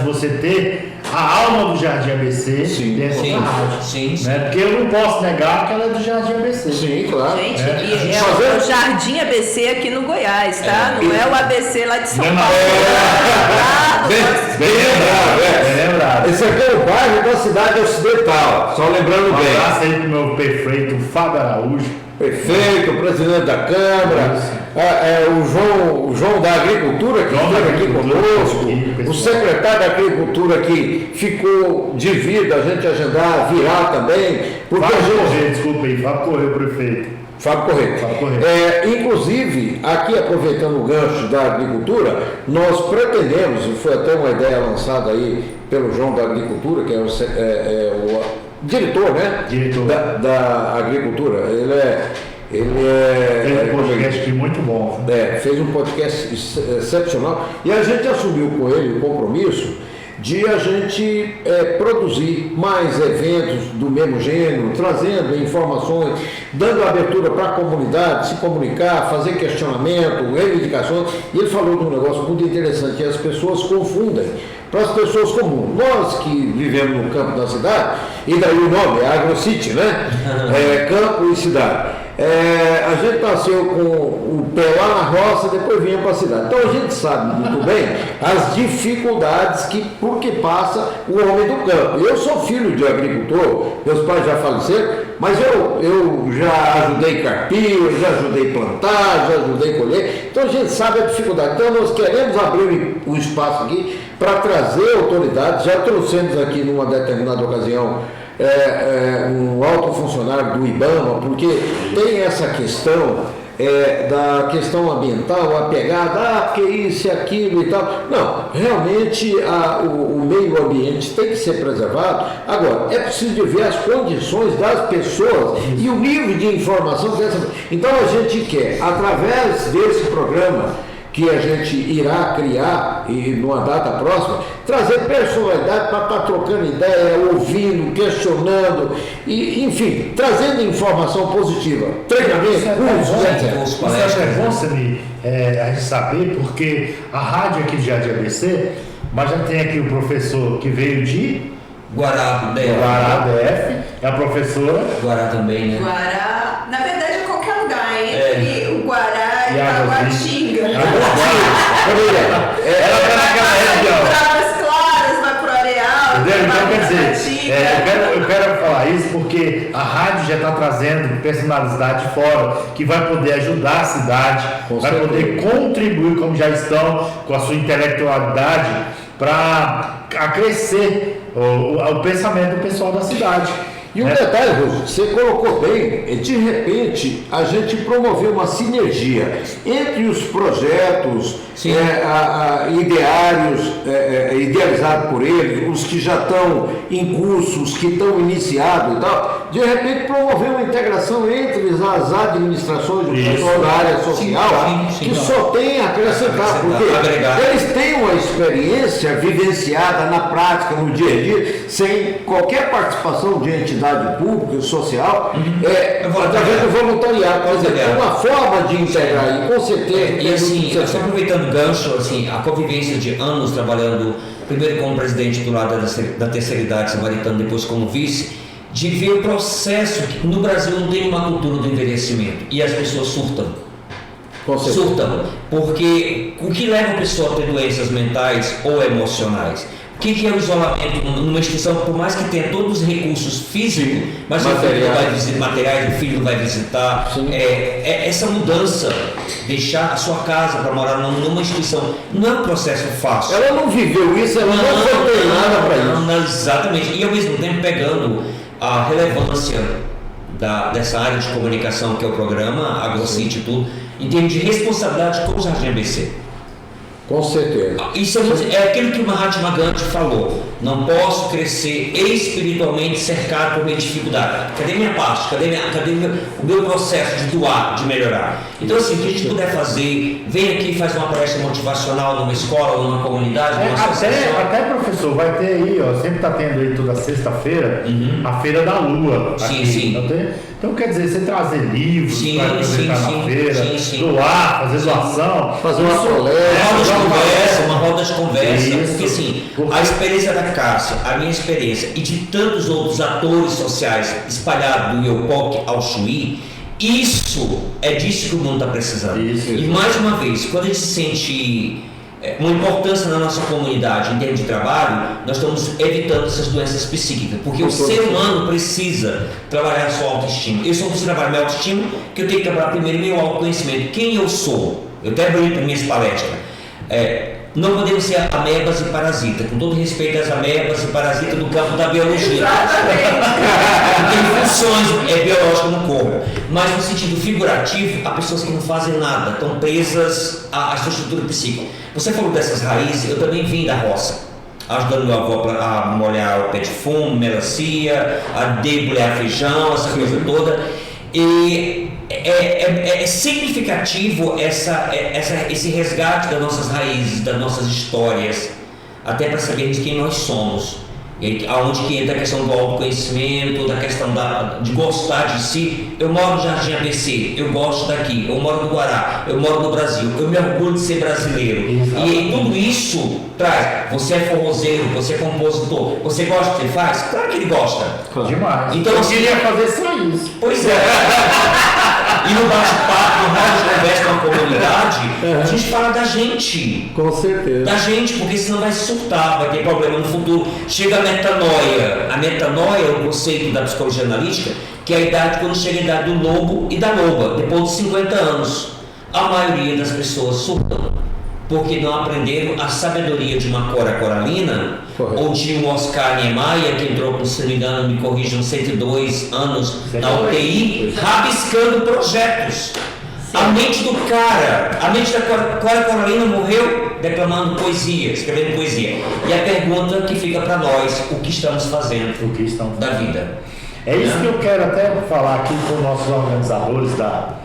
você ter a alma do Jardim ABC dentro da rádio. Sim. Né? Porque eu não posso negar que ela é do Jardim ABC. Sim, claro. Gente, é o Jardim ABC aqui no Goiás, tá? Não é o ABC lá de São Paulo. Bem lembrado. Esse aqui é o bairro da cidade ocidental, só lembrando bem. Um abraço aí pro meu prefeito Fábio Araújo. Prefeito, presidente da Câmara, o João da Agricultura, que esteve aqui conosco, o secretário da Agricultura que ficou de vida, a gente agendar, virar também. Fábio Correia, desculpa aí, Fábio Correia, prefeito. Fábio Correia. Inclusive, aqui aproveitando o gancho da agricultura, nós pretendemos, e foi até uma ideia lançada aí pelo João da Agricultura, que é o diretor, né? Diretor. Da agricultura. Ele Fez um podcast aqui muito bom. Fez um podcast excepcional. E a gente assumiu com ele o compromisso de a gente produzir mais eventos do mesmo gênero, trazendo informações, dando abertura para a comunidade, se comunicar, fazer questionamento, reivindicações. E ele falou de um negócio muito interessante, que as pessoas confundem. Para as pessoas comuns, nós que vivemos no campo da cidade, e daí o nome é AgroCity, né? Campo e cidade. A gente nasceu com o pé lá na roça, depois vinha para a cidade. Então a gente sabe muito bem as dificuldades porque passa o homem do campo. Eu sou filho de agricultor, meus pais já faleceram, mas eu já ajudei carpir, já ajudei plantar, já ajudei colher. Então a gente sabe a dificuldade. Então nós queremos abrir o espaço aqui para trazer autoridades. Já trouxemos aqui numa determinada ocasião um alto funcionário do IBAMA, porque tem essa questão da questão ambiental, a pegada, que isso e aquilo e tal. Não, realmente o meio ambiente tem que ser preservado. Agora, é preciso de ver as condições das pessoas e o nível de informação dessa. Então a gente quer, através desse programa que a gente irá criar e numa data próxima, trazer personalidade para estar trocando ideia, ouvindo, questionando, e, enfim, trazendo informação positiva. Treinamento, cursos, etc. É bom, Sami, a gente saber, porque a rádio aqui de Jardim ABC, mas já tem aqui o professor que veio de Guará, DF, é a professora. Guará também, né? Guará, na verdade é qualquer lugar, entre o Guará e Taguatinga. Ela tá naquela região. Vai pro Claras, vai pro Areal, Entendeu? Então, quer dizer, eu quero falar isso porque a rádio já está trazendo personalidade de fora, que vai poder ajudar a cidade, vai poder contribuir, como já estão, com a sua intelectualidade, para crescer o pensamento do pessoal da cidade. E um detalhe, Rússio, você colocou bem, de repente a gente promoveu uma sinergia entre os projetos idealizados por eles, os que já estão em curso, os que estão iniciados e tal, de repente promover uma integração entre as administrações do pessoal da área social, que só tem a acrescentar, porque eles têm uma experiência vivenciada na prática, no dia a dia, sem qualquer participação de entidade pública e social, através do voluntariado. Quer dizer, é uma forma de integrar, e com certeza. E assim, aproveitando o gancho, assim, a convivência de anos trabalhando, primeiro como presidente do lado da terceira idade samaritana, depois como vice, de ver o processo que no Brasil não tem uma cultura do envelhecimento e as pessoas surtam. Surtam, porque o que leva a pessoa a ter doenças mentais ou emocionais? O que é o isolamento numa instituição, por mais que tenha todos os recursos físicos, mas o filho não vai visitar, materiais, o filho não vai visitar, essa mudança, deixar a sua casa para morar numa instituição, não é um processo fácil. Ela não viveu isso, ela não foi treinada para isso. Não, exatamente, e ao mesmo tempo pegando a relevância dessa área de comunicação que é o programa, AgroCity e tudo, em termos de responsabilidade com o Jardim ABC. Com certeza. Isso é aquilo que o Mahatma Gandhi falou. Não posso crescer espiritualmente cercado por minha dificuldade. Cadê minha parte? Cadê o meu processo de doar, de melhorar? Então, assim, o que a gente puder fazer, vem aqui e faz uma palestra motivacional numa escola, numa comunidade, numa associação. Até, professor, vai ter aí, ó, sempre está tendo aí toda sexta-feira, a Feira da Lua. Sim, aqui, sim. Então, quer dizer, você trazer livros para apresentar na feira, doar, fazer doação, fazer uma palestra, uma roda de conversa, porque assim, a experiência da Cássia, a minha experiência e de tantos outros atores sociais espalhados do Iopoc ao Chuí, isso é disso que o mundo está precisando. E mais uma vez, quando a gente sente uma importância na nossa comunidade em termos de trabalho, nós estamos evitando essas doenças psíquicas, porque o ser humano precisa trabalhar a sua autoestima. Eu só consigo trabalhar minha autoestima, que eu tenho que trabalhar primeiro meu autoconhecimento, quem eu sou. Eu até brinco nas minhas palestras. Não podemos ser amebas e parasitas, com todo respeito às amebas e parasitas do campo da biologia. Tem funções biológicas no corpo, mas no sentido figurativo, há pessoas que não fazem nada, estão presas à sua estrutura psíquica. Você falou dessas raízes, eu também vim da roça, ajudando meu avô a molhar o pé de fumo, melancia, a debulhar feijão, essa coisa toda. E é significativo esse resgate das nossas raízes, das nossas histórias, até para sabermos quem nós somos. E aonde que entra a questão do autoconhecimento, da questão de gostar de si. Eu moro no Jardim ABC, eu gosto daqui, eu moro no Guará, eu moro no Brasil, eu me orgulho de ser brasileiro. E tudo isso traz, você é forrozeiro, você é compositor, você gosta do que ele faz? Claro que ele gosta. Demais. Então, eu queria fazer só isso. Pois é. E no bate-papo, no rádio de conversa com a comunidade, a gente fala da gente. Com certeza. Da gente, porque senão vai surtar, vai ter problema no futuro. Chega a metanoia. A metanoia é o conceito da psicologia analítica, que é a idade quando chega a idade do lobo e da loba, depois de 50 anos. A maioria das pessoas surtam, porque não aprenderam a sabedoria de uma Cora Coralina, ou de um Oscar Niemeyer, que entrou, se não me engano, me corrijam, 102 anos na UTI, rabiscando projetos. A mente do cara, a mente da Cora Coralina morreu declamando poesia, escrevendo poesia. E a pergunta que fica para nós, o que estamos fazendo da vida? É isso que eu quero até falar aqui com os nossos organizadores da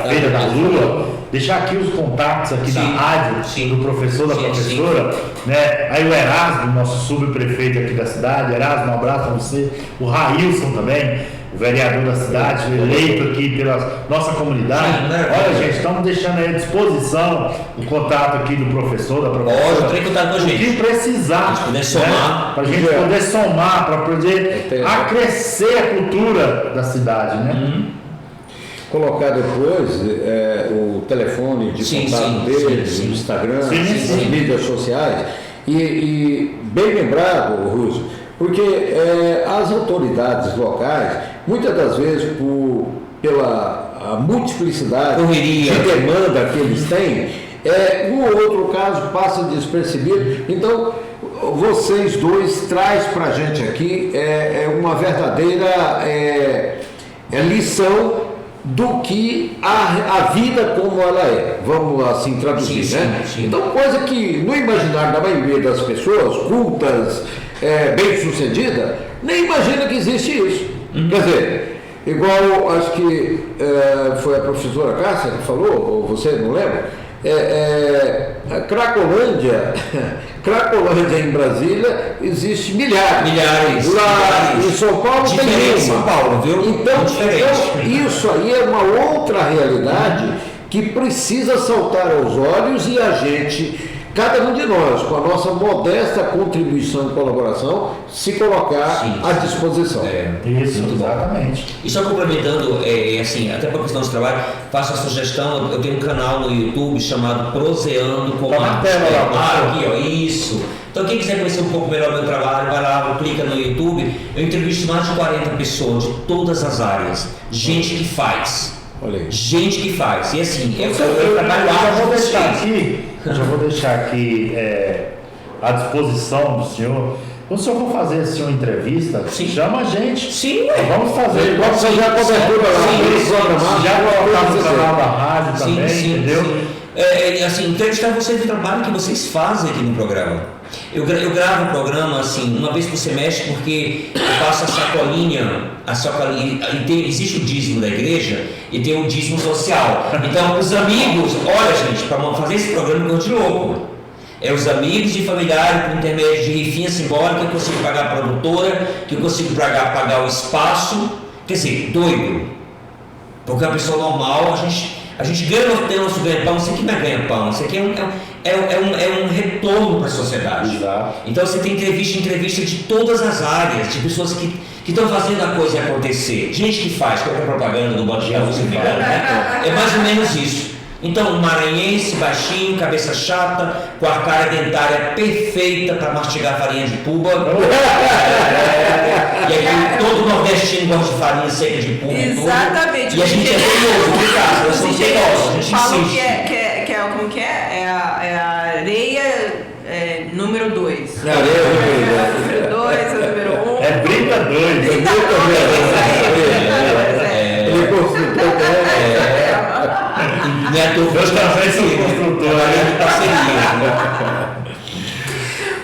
Feira da Lua, deixar aqui os contatos aqui da rádio, do professor, da professora, né? Aí o Erasmo, nosso subprefeito aqui da cidade. Erasmo, um abraço a você. O Railson também, o vereador da cidade, eleito aqui pela nossa comunidade. Olha, gente, estamos deixando aí à disposição o contato aqui do professor, da professora. Pode contato com a gente. O que precisar, poder somar, para a gente poder somar, para poder acrescer a cultura da cidade, né? Colocar depois o telefone de contato deles, o Instagram, as mídias sociais, E bem lembrado, Rússio, porque as autoridades locais, muitas das vezes, pela a multiplicidade Correria. de demanda que eles têm, um ou outro caso passa despercebido. Então, vocês dois traz para a gente aqui uma verdadeira lição do que a vida como ela é, vamos assim traduzir, sim, né? Sim. Então, coisa que no imaginário da maioria das pessoas cultas, bem-sucedidas, nem imagina que existe isso. Quer dizer, igual acho que foi a professora Cássia que falou, ou você, não lembra? A Cracolândia em Brasília existe milhares. Lá em São Paulo tem Diferente de São uma. Paulo, viu? Então, Diferente. isso aí é uma outra realidade que precisa saltar aos olhos e a gente, cada um de nós, com a nossa modesta contribuição e colaboração, se colocar à disposição. Isso, exatamente. E só complementando, assim, até para questão de trabalho, faço a sugestão, eu tenho um canal no YouTube chamado Proseando com Tá na Arte. tela lá, Aqui, ó, isso. Então quem quiser conhecer um pouco melhor o meu trabalho, vai lá, clica no YouTube, eu entrevisto mais de 40 pessoas de todas as áreas, gente que faz. Olha aí. Gente que faz. E assim, eu trabalho já vou deixar aqui à disposição do senhor. Quando o senhor for fazer assim, uma entrevista, chama a gente. Sim, vamos fazer. Vamos fazer a cobertura lá. Já colocar no canal da rádio também, entendeu? Assim, entrevistar vocês do trabalho que vocês fazem aqui no programa. Eu gravo o programa assim, uma vez por semestre, porque eu passo a sacolinha, existe o dízimo da igreja e tem o dízimo social. Então, os amigos, olha gente, para fazer esse programa eu de louco. Os amigos e familiares, por intermédio de rifinha simbólica, que eu consigo pagar a produtora, que eu consigo pagar o espaço. Quer dizer, doido. Porque a pessoa normal, a gente ganha o nosso ganha-pão, isso aqui não é ganha-pão, isso aqui é um retorno para a sociedade. Exato. Então você tem entrevista de todas as áreas, de pessoas que estão fazendo a coisa acontecer. Gente que faz, qualquer propaganda do Bode de Arroz, né? É mais ou menos isso. Então, um maranhense, baixinho, cabeça chata, com a cara dentária perfeita para mastigar farinha de puba. E aí todo nordestino gosta de farinha seca de puba. Exatamente. E a gente é teimoso, no caso, nós somos teimosos, a gente falam insiste. como que é? É a areia número 2. Areia número 2, é número 1. É briga dois. Meus cafés são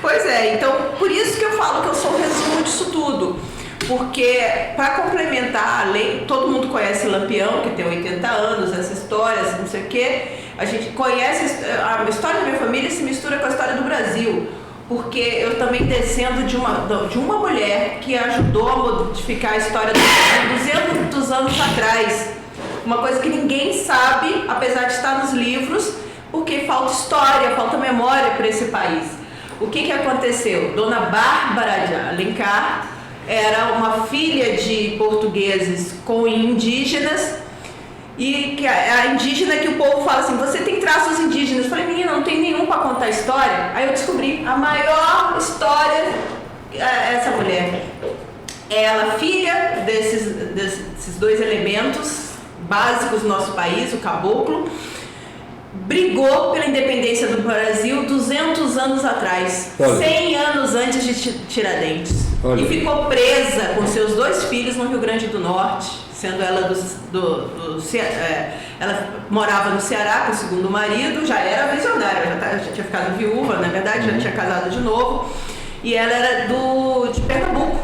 Pois é, então por isso que eu falo que eu sou o resumo disso tudo. Porque, para complementar, além, todo mundo conhece Lampião, que tem 80 anos, essa história, não sei o quê. A gente conhece a história da minha família, se mistura com a história do Brasil. Porque eu também descendo de uma mulher que ajudou a modificar a história do Brasil 200 anos atrás. Uma coisa que ninguém sabe, apesar de estar nos livros, porque falta história, falta memória para esse país. O que aconteceu? Dona Bárbara de Alencar era uma filha de portugueses com indígenas, e que a indígena que o povo fala assim, você tem traços indígenas. Eu falei, menina, não tem nenhum para contar a história. Aí eu descobri a maior história, essa mulher. Ela, filha desses dois elementos básicos do nosso país, o caboclo, brigou pela independência do Brasil 200 anos atrás, 100 anos antes de Tiradentes. Olha. E ficou presa com seus 2 filhos no Rio Grande do Norte, sendo ela ela morava no Ceará com o segundo marido, já era visionária, já tinha ficado viúva, na verdade, já tinha casado de novo, e ela era de Pernambuco.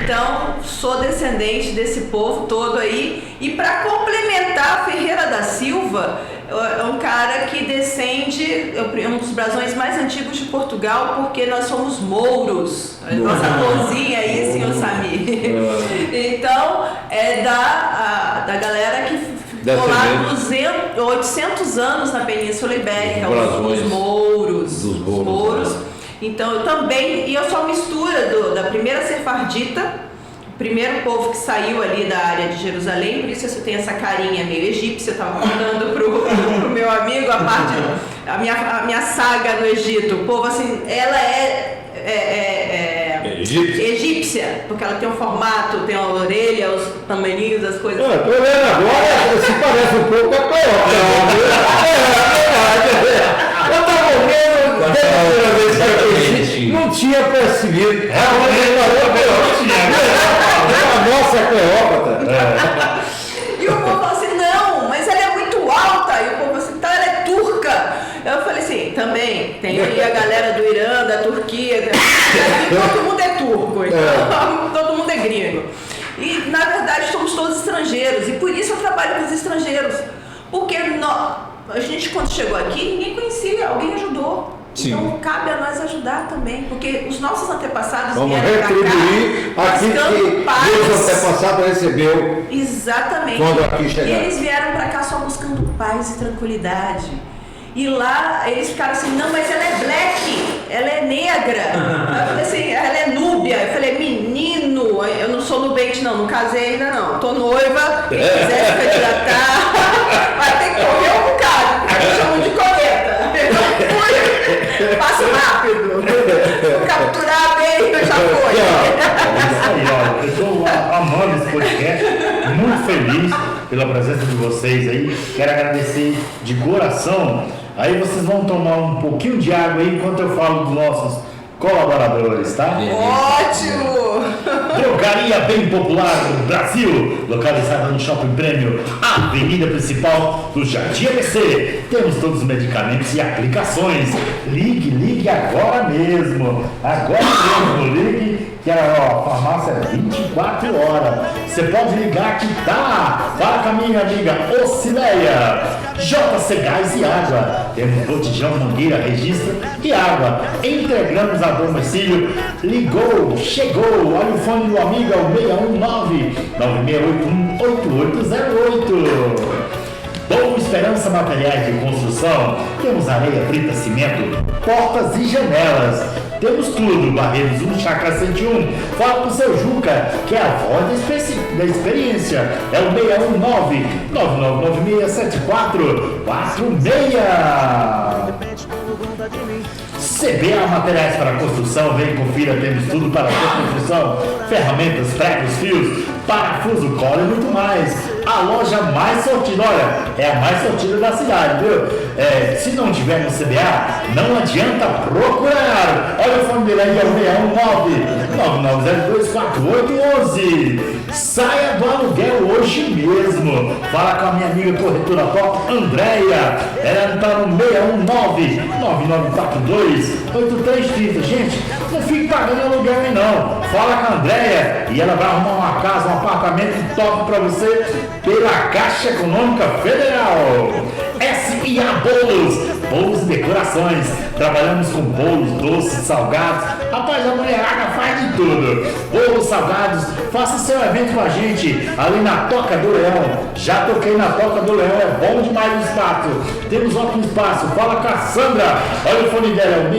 Então, sou descendente desse povo todo aí. E para complementar, Ferreira da Silva é um cara que descende, é um dos brasões mais antigos de Portugal, porque nós somos mouros. Nossa corzinha aí, senhor Samir. Então, é da galera que ficou lá 800 anos na Península Ibérica, os mouros. Dos mouros. Então, eu também, e eu sou a mistura da primeira sefardita, o primeiro povo que saiu ali da área de Jerusalém, por isso eu tenho essa carinha meio egípcia. Eu estava contando pro meu amigo a parte a minha saga no Egito. O povo, assim, ela egípcia, porque ela tem um formato, tem a orelha, os tamaninhos, as coisas. Tô vendo agora, se parece um pouco a Cleópatra. Eu tava vendo, desde a primeira vez que eu conheci, não tinha percebido. A nossa Cleópatra. E o povo falou assim, não, mas ela é muito alta. E o povo assim, tá, ela é turca. Eu falei assim, também, tem aí a galera do Irã, da Turquia, todo mundo é turco, então todo mundo é gringo. E, na verdade, somos todos estrangeiros, e por isso eu trabalho com os estrangeiros. Porque a gente, quando chegou aqui, ninguém conhecia, alguém ajudou. Sim. Então, cabe a nós ajudar também, porque os nossos antepassados vamos vieram retribuir pra cá, aquilo que Deus antepassado recebeu. Exatamente. Quando aqui chegaram. E eles vieram para cá só buscando paz e tranquilidade. E lá eles ficaram assim, não, mas ela é black, ela é negra. Eu falei assim, ela é núbia. Eu falei, menino, eu não sou nubente não casei ainda não. Tô noiva, quem quiser se candidatar, vai ter que correr um bocado, porque chamam de coleta. Passo rápido. Vou capturar bem, já foi. É isso aí, olha, eu estou amando esse podcast, muito feliz pela presença de vocês aí. Quero agradecer de coração. Aí vocês vão tomar um pouquinho de água aí enquanto eu falo dos nossos colaboradores, tá? Ótimo! Drogaria Bem Popular Brasil, localizada no Shopping Prêmio, avenida principal do Jardim ABC. Temos todos os medicamentos e aplicações. Ligue agora mesmo. Agora mesmo, ligue, que a farmácia é 24 horas. Você pode ligar que tá. Fala com a minha amiga Ocileia. JC Gás e Água. Temos botijão, mangueira, registro e água. Entregamos a domicílio. Ligou, chegou. Olha o fone do amigo, é o 619-9681-8808. Bom Esperança Materiais de Construção. Temos areia, brita, cimento, portas e janelas. Temos tudo, Barreiros 1, Chácara 101. Fala com o seu Juca, que é a voz da experiência. É o 619-9996-7446. CBA Materiais para Construção, vem confira, temos tudo para a construção, ferramentas, pregos, fios, parafuso, cola e muito mais. A loja mais sortida, olha, é a mais sortida da cidade, viu? Se não tiver no CBA, não adianta procurar. Olha o fone dele aí, é o 619-9902-4811. Saia do aluguel hoje mesmo. Fala com a minha amiga corretora top, Andréia. Ela está no 619-9942-8330. Gente, não fique pagando aluguel aí não. Fala com a Andréia e ela vai arrumar uma casa, um apartamento top para você pela Caixa Econômica Federal. S&A Bolos e decorações. Trabalhamos com bolos, doces, salgados. Rapaz, a mulherada faz de tudo. Bolos salgados, faça seu evento com a gente ali na Toca do Leão. Já toquei na Toca do Leão, é bom demais o espaço. Temos ótimo espaço. Fala com a Sandra. Olha o fone dela, é o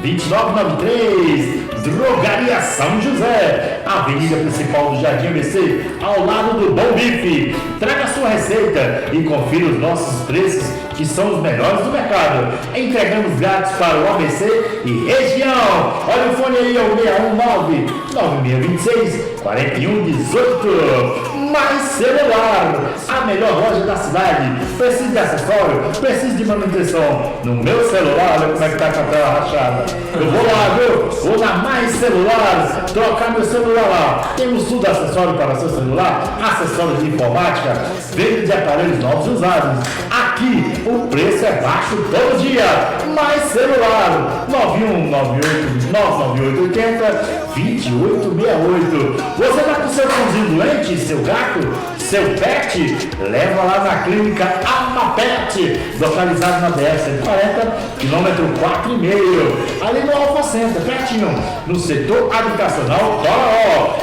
619-9198-2993. Drogaria São José, avenida principal do Jardim ABC, ao lado do Bom Bife. Traga sua receita e confira os nossos preços, que são os melhores do mercado. Entregamos grátis para o ABC e região. Olha o fone aí, é o 619-9626-4118. Mais Celular, a melhor loja da cidade. Precisa de acessório, precisa de manutenção. No meu celular, olha como é que tá com a tela rachada. Eu vou lá, viu? Vou na Mais Celular, trocar meu celular lá. Temos tudo acessório para seu celular, acessórios de informática, venda de aparelhos novos e usados. Aqui o preço é baixo todo dia. Mais Celular, 9198-99880-2868. Você tá com seu cãozinho doente, seu gato, seu pet? Leva lá na clínica Amapet, localizado na BR-140, quilômetro 4,5, ali no Alfa Center, pertinho, no setor habitacional.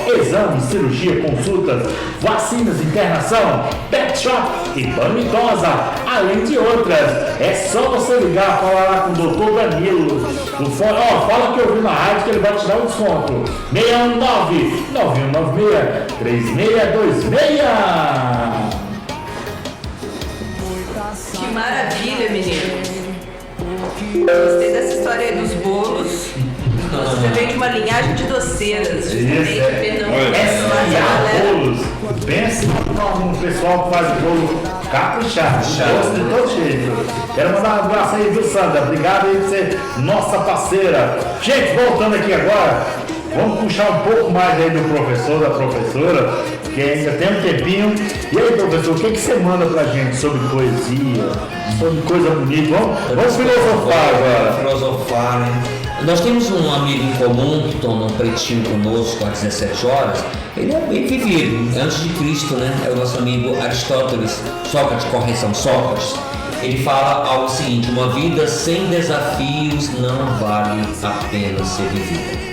Exames, cirurgia, consultas, vacinas, internação, pet shop e banho e tosa, além de outras. É só você ligar, falar lá com o Dr. Danilo. Fala que eu vi na rádio que ele vai te dar um desconto. 619-9196-3626. Que maravilha, menino. Gostei dessa história aí dos bolos. Você vem de uma linhagem de doceiras. Justamente, bolos. Pensa no pessoal que faz bolo caprichado. Gosto de todo jeito. Quero mandar um abraço aí, viu, Sandra? Obrigado aí por ser nossa parceira. Gente, voltando aqui agora, vamos puxar um pouco mais aí do professor, da professora, que ainda tem um tempinho. E aí, professor, o que você manda pra gente sobre poesia, sobre coisa bonita? Vamos filosofar agora. Filosofar, né? Nós temos um amigo em comum que toma um pretinho conosco às 17 horas. Ele é bem vivido, antes de Cristo, né? É o nosso amigo Aristóteles, Sócrates, correção, Sócrates. Ele fala algo seguinte: uma vida sem desafios não vale a pena ser vivida.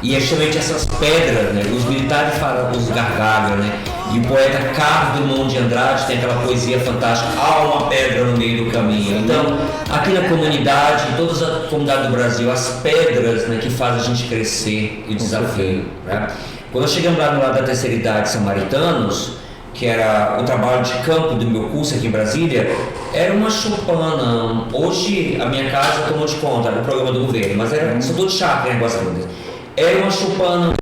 E é justamente essas pedras, né? Os militares falam, os gargalhos, né? E o poeta Carlos Drummond de Andrade tem aquela poesia fantástica, há uma pedra no meio do caminho. Então, aqui na comunidade, em todas as comunidades do Brasil, as pedras, né, que fazem a gente crescer e desafio. Né? Quando nós chegamos lá no lado da terceira idade, Samaritanos, que era o trabalho de campo do meu curso aqui em Brasília, era uma choupana. Hoje a minha casa tomou de conta, era o programa do governo, mas era só todo chácara em Águas Lindas. Era uma choupana,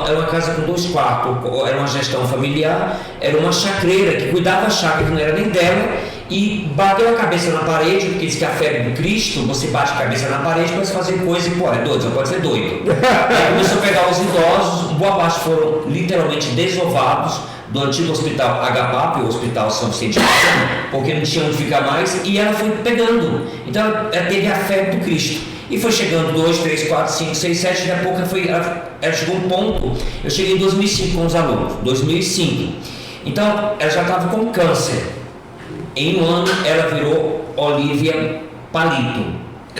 era uma casa com 2 quartos, era uma gestão familiar, era uma chacreira que cuidava da chácara, que não era nem dela, e bateu a cabeça na parede, porque diz que a febre do Cristo, você bate a cabeça na parede para você fazer coisa e, pô, é doido, só pode ser doido. Aí começou a pegar os idosos, boa parte foram literalmente desovados do antigo hospital HPAP, o Hospital São Vicente, porque não tinha onde ficar mais, e ela foi pegando. Então ela teve a febre do Cristo. E foi chegando 2, 3, 4, 5, 6, 7, daqui a pouco ela chegou um ponto. Eu cheguei em 2005 com os alunos, 2005. Então ela já estava com câncer. Em um ano ela virou Olívia Palito.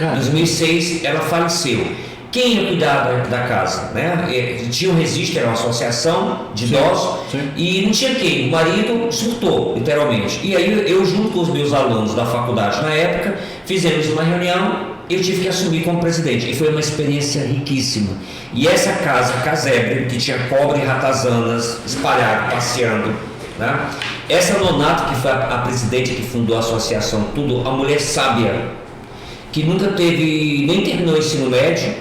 Em 2006 ela faleceu. Quem ia cuidar da casa? Né? Tinha um registro, era uma associação de idosos, e não tinha quem. O marido surtou, literalmente. E aí eu, junto com os meus alunos da faculdade na época, fizemos uma reunião. Eu tive que assumir como presidente, e foi uma experiência riquíssima. E essa casa, casebre, que tinha cobra e ratazanas espalhado, passeando, né? Essa Nonato, que foi a presidente que fundou a associação, tudo, a mulher sábia, que nunca teve, nem terminou o ensino médio,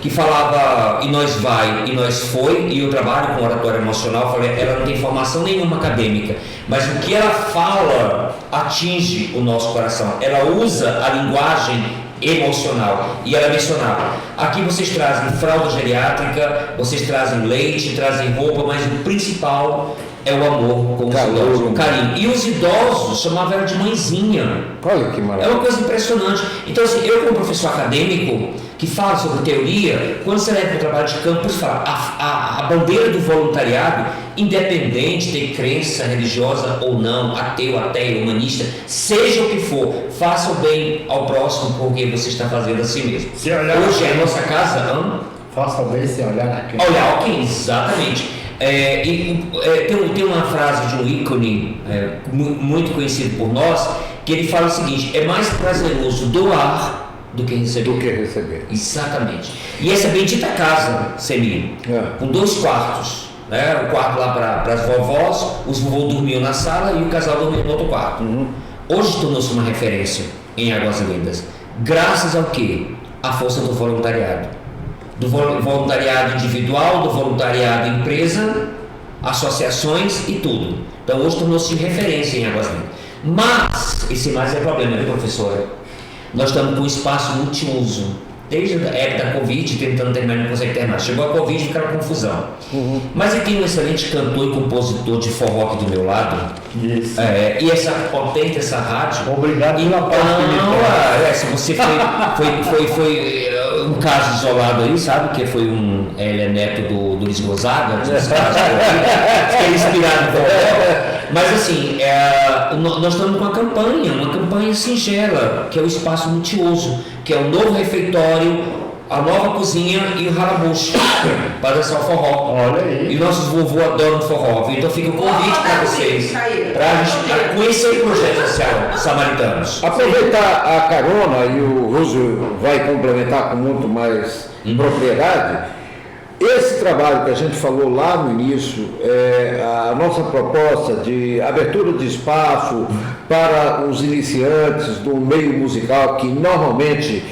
que falava e nós vai, e nós foi, e eu trabalho com oratória emocional, falei, ela não tem formação nenhuma acadêmica, mas o que ela fala atinge o nosso coração, ela usa a linguagem emocional, e ela mencionava, aqui vocês trazem fralda geriátrica, vocês trazem leite, trazem roupa, mas o principal é o amor com os idosos, o carinho. E os idosos chamavam ela de mãezinha. Olha que maravilha. É uma coisa impressionante. Então, assim, eu como professor acadêmico, que fala sobre teoria, quando você leva para o trabalho de campo, você fala, a bandeira do voluntariado, independente de crença religiosa ou não, ateu, humanista, seja o que for, faça o bem ao próximo, porque você está fazendo a si mesmo. Hoje é a nossa casa, faça o bem sem olhar na quem. Olhar quem, exatamente. Tem uma frase de um ícone muito conhecido por nós, que ele fala o seguinte: é mais prazeroso doar do que receber. Exatamente. E essa bendita casa, Semir, com 2 quartos, né? O quarto lá para as vovós, os vovôs dormiam na sala e o casal dormia no outro quarto. Hoje tornou-se uma referência em Águas Lindas. Graças ao quê? A força do voluntariado. Do voluntariado individual, do voluntariado empresa, associações e tudo. Então hoje tornou-se referência em Águas Lindas. Mas, esse mais é problema, viu, professora? Nós estamos com um espaço multiuso. Desde a época da Covid, tentando terminar, não consegue terminar. Chegou a Covid e ficaram confusão. Mas aqui tem um excelente cantor e compositor de forró aqui do meu lado. Isso. E essa potente, essa rádio. Obrigado pela parte. Se você foi um caso isolado aí, sabe? Que foi ele é neto do Luiz Gonzaga, que é inspirado no forró. Mas assim, nós estamos com uma campanha singela, que é o espaço multiuso, que é o novo refeitório, a nova cozinha e o harabucho para dançar o forró. Olha aí. E nossos vovôs adoram forró, então fica o convite para vocês, para a gente conhecer o projeto social Samaritanos. Aproveitar a carona, e o Rússio vai complementar com muito mais propriedade. Esse trabalho que a gente falou lá no início, a nossa proposta de abertura de espaço para os iniciantes do meio musical, que normalmente,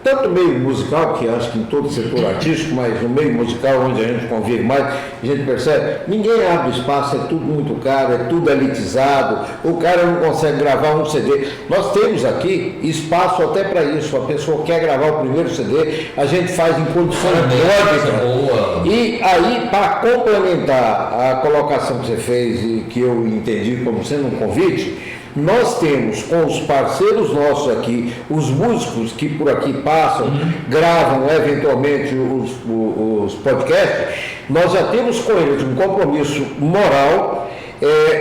tanto no meio musical, que acho que em todo o setor artístico, mas no meio musical, onde a gente convive mais, a gente percebe, ninguém abre espaço, é tudo muito caro, é tudo elitizado, o cara não consegue gravar um CD. Nós temos aqui espaço até para isso, a pessoa quer gravar o primeiro CD, a gente faz em condições módicas. E aí, para complementar a colocação que você fez e que eu entendi como sendo um convite, nós temos com os parceiros nossos aqui, os músicos que por aqui passam, gravam eventualmente os podcasts, nós já temos com eles um compromisso moral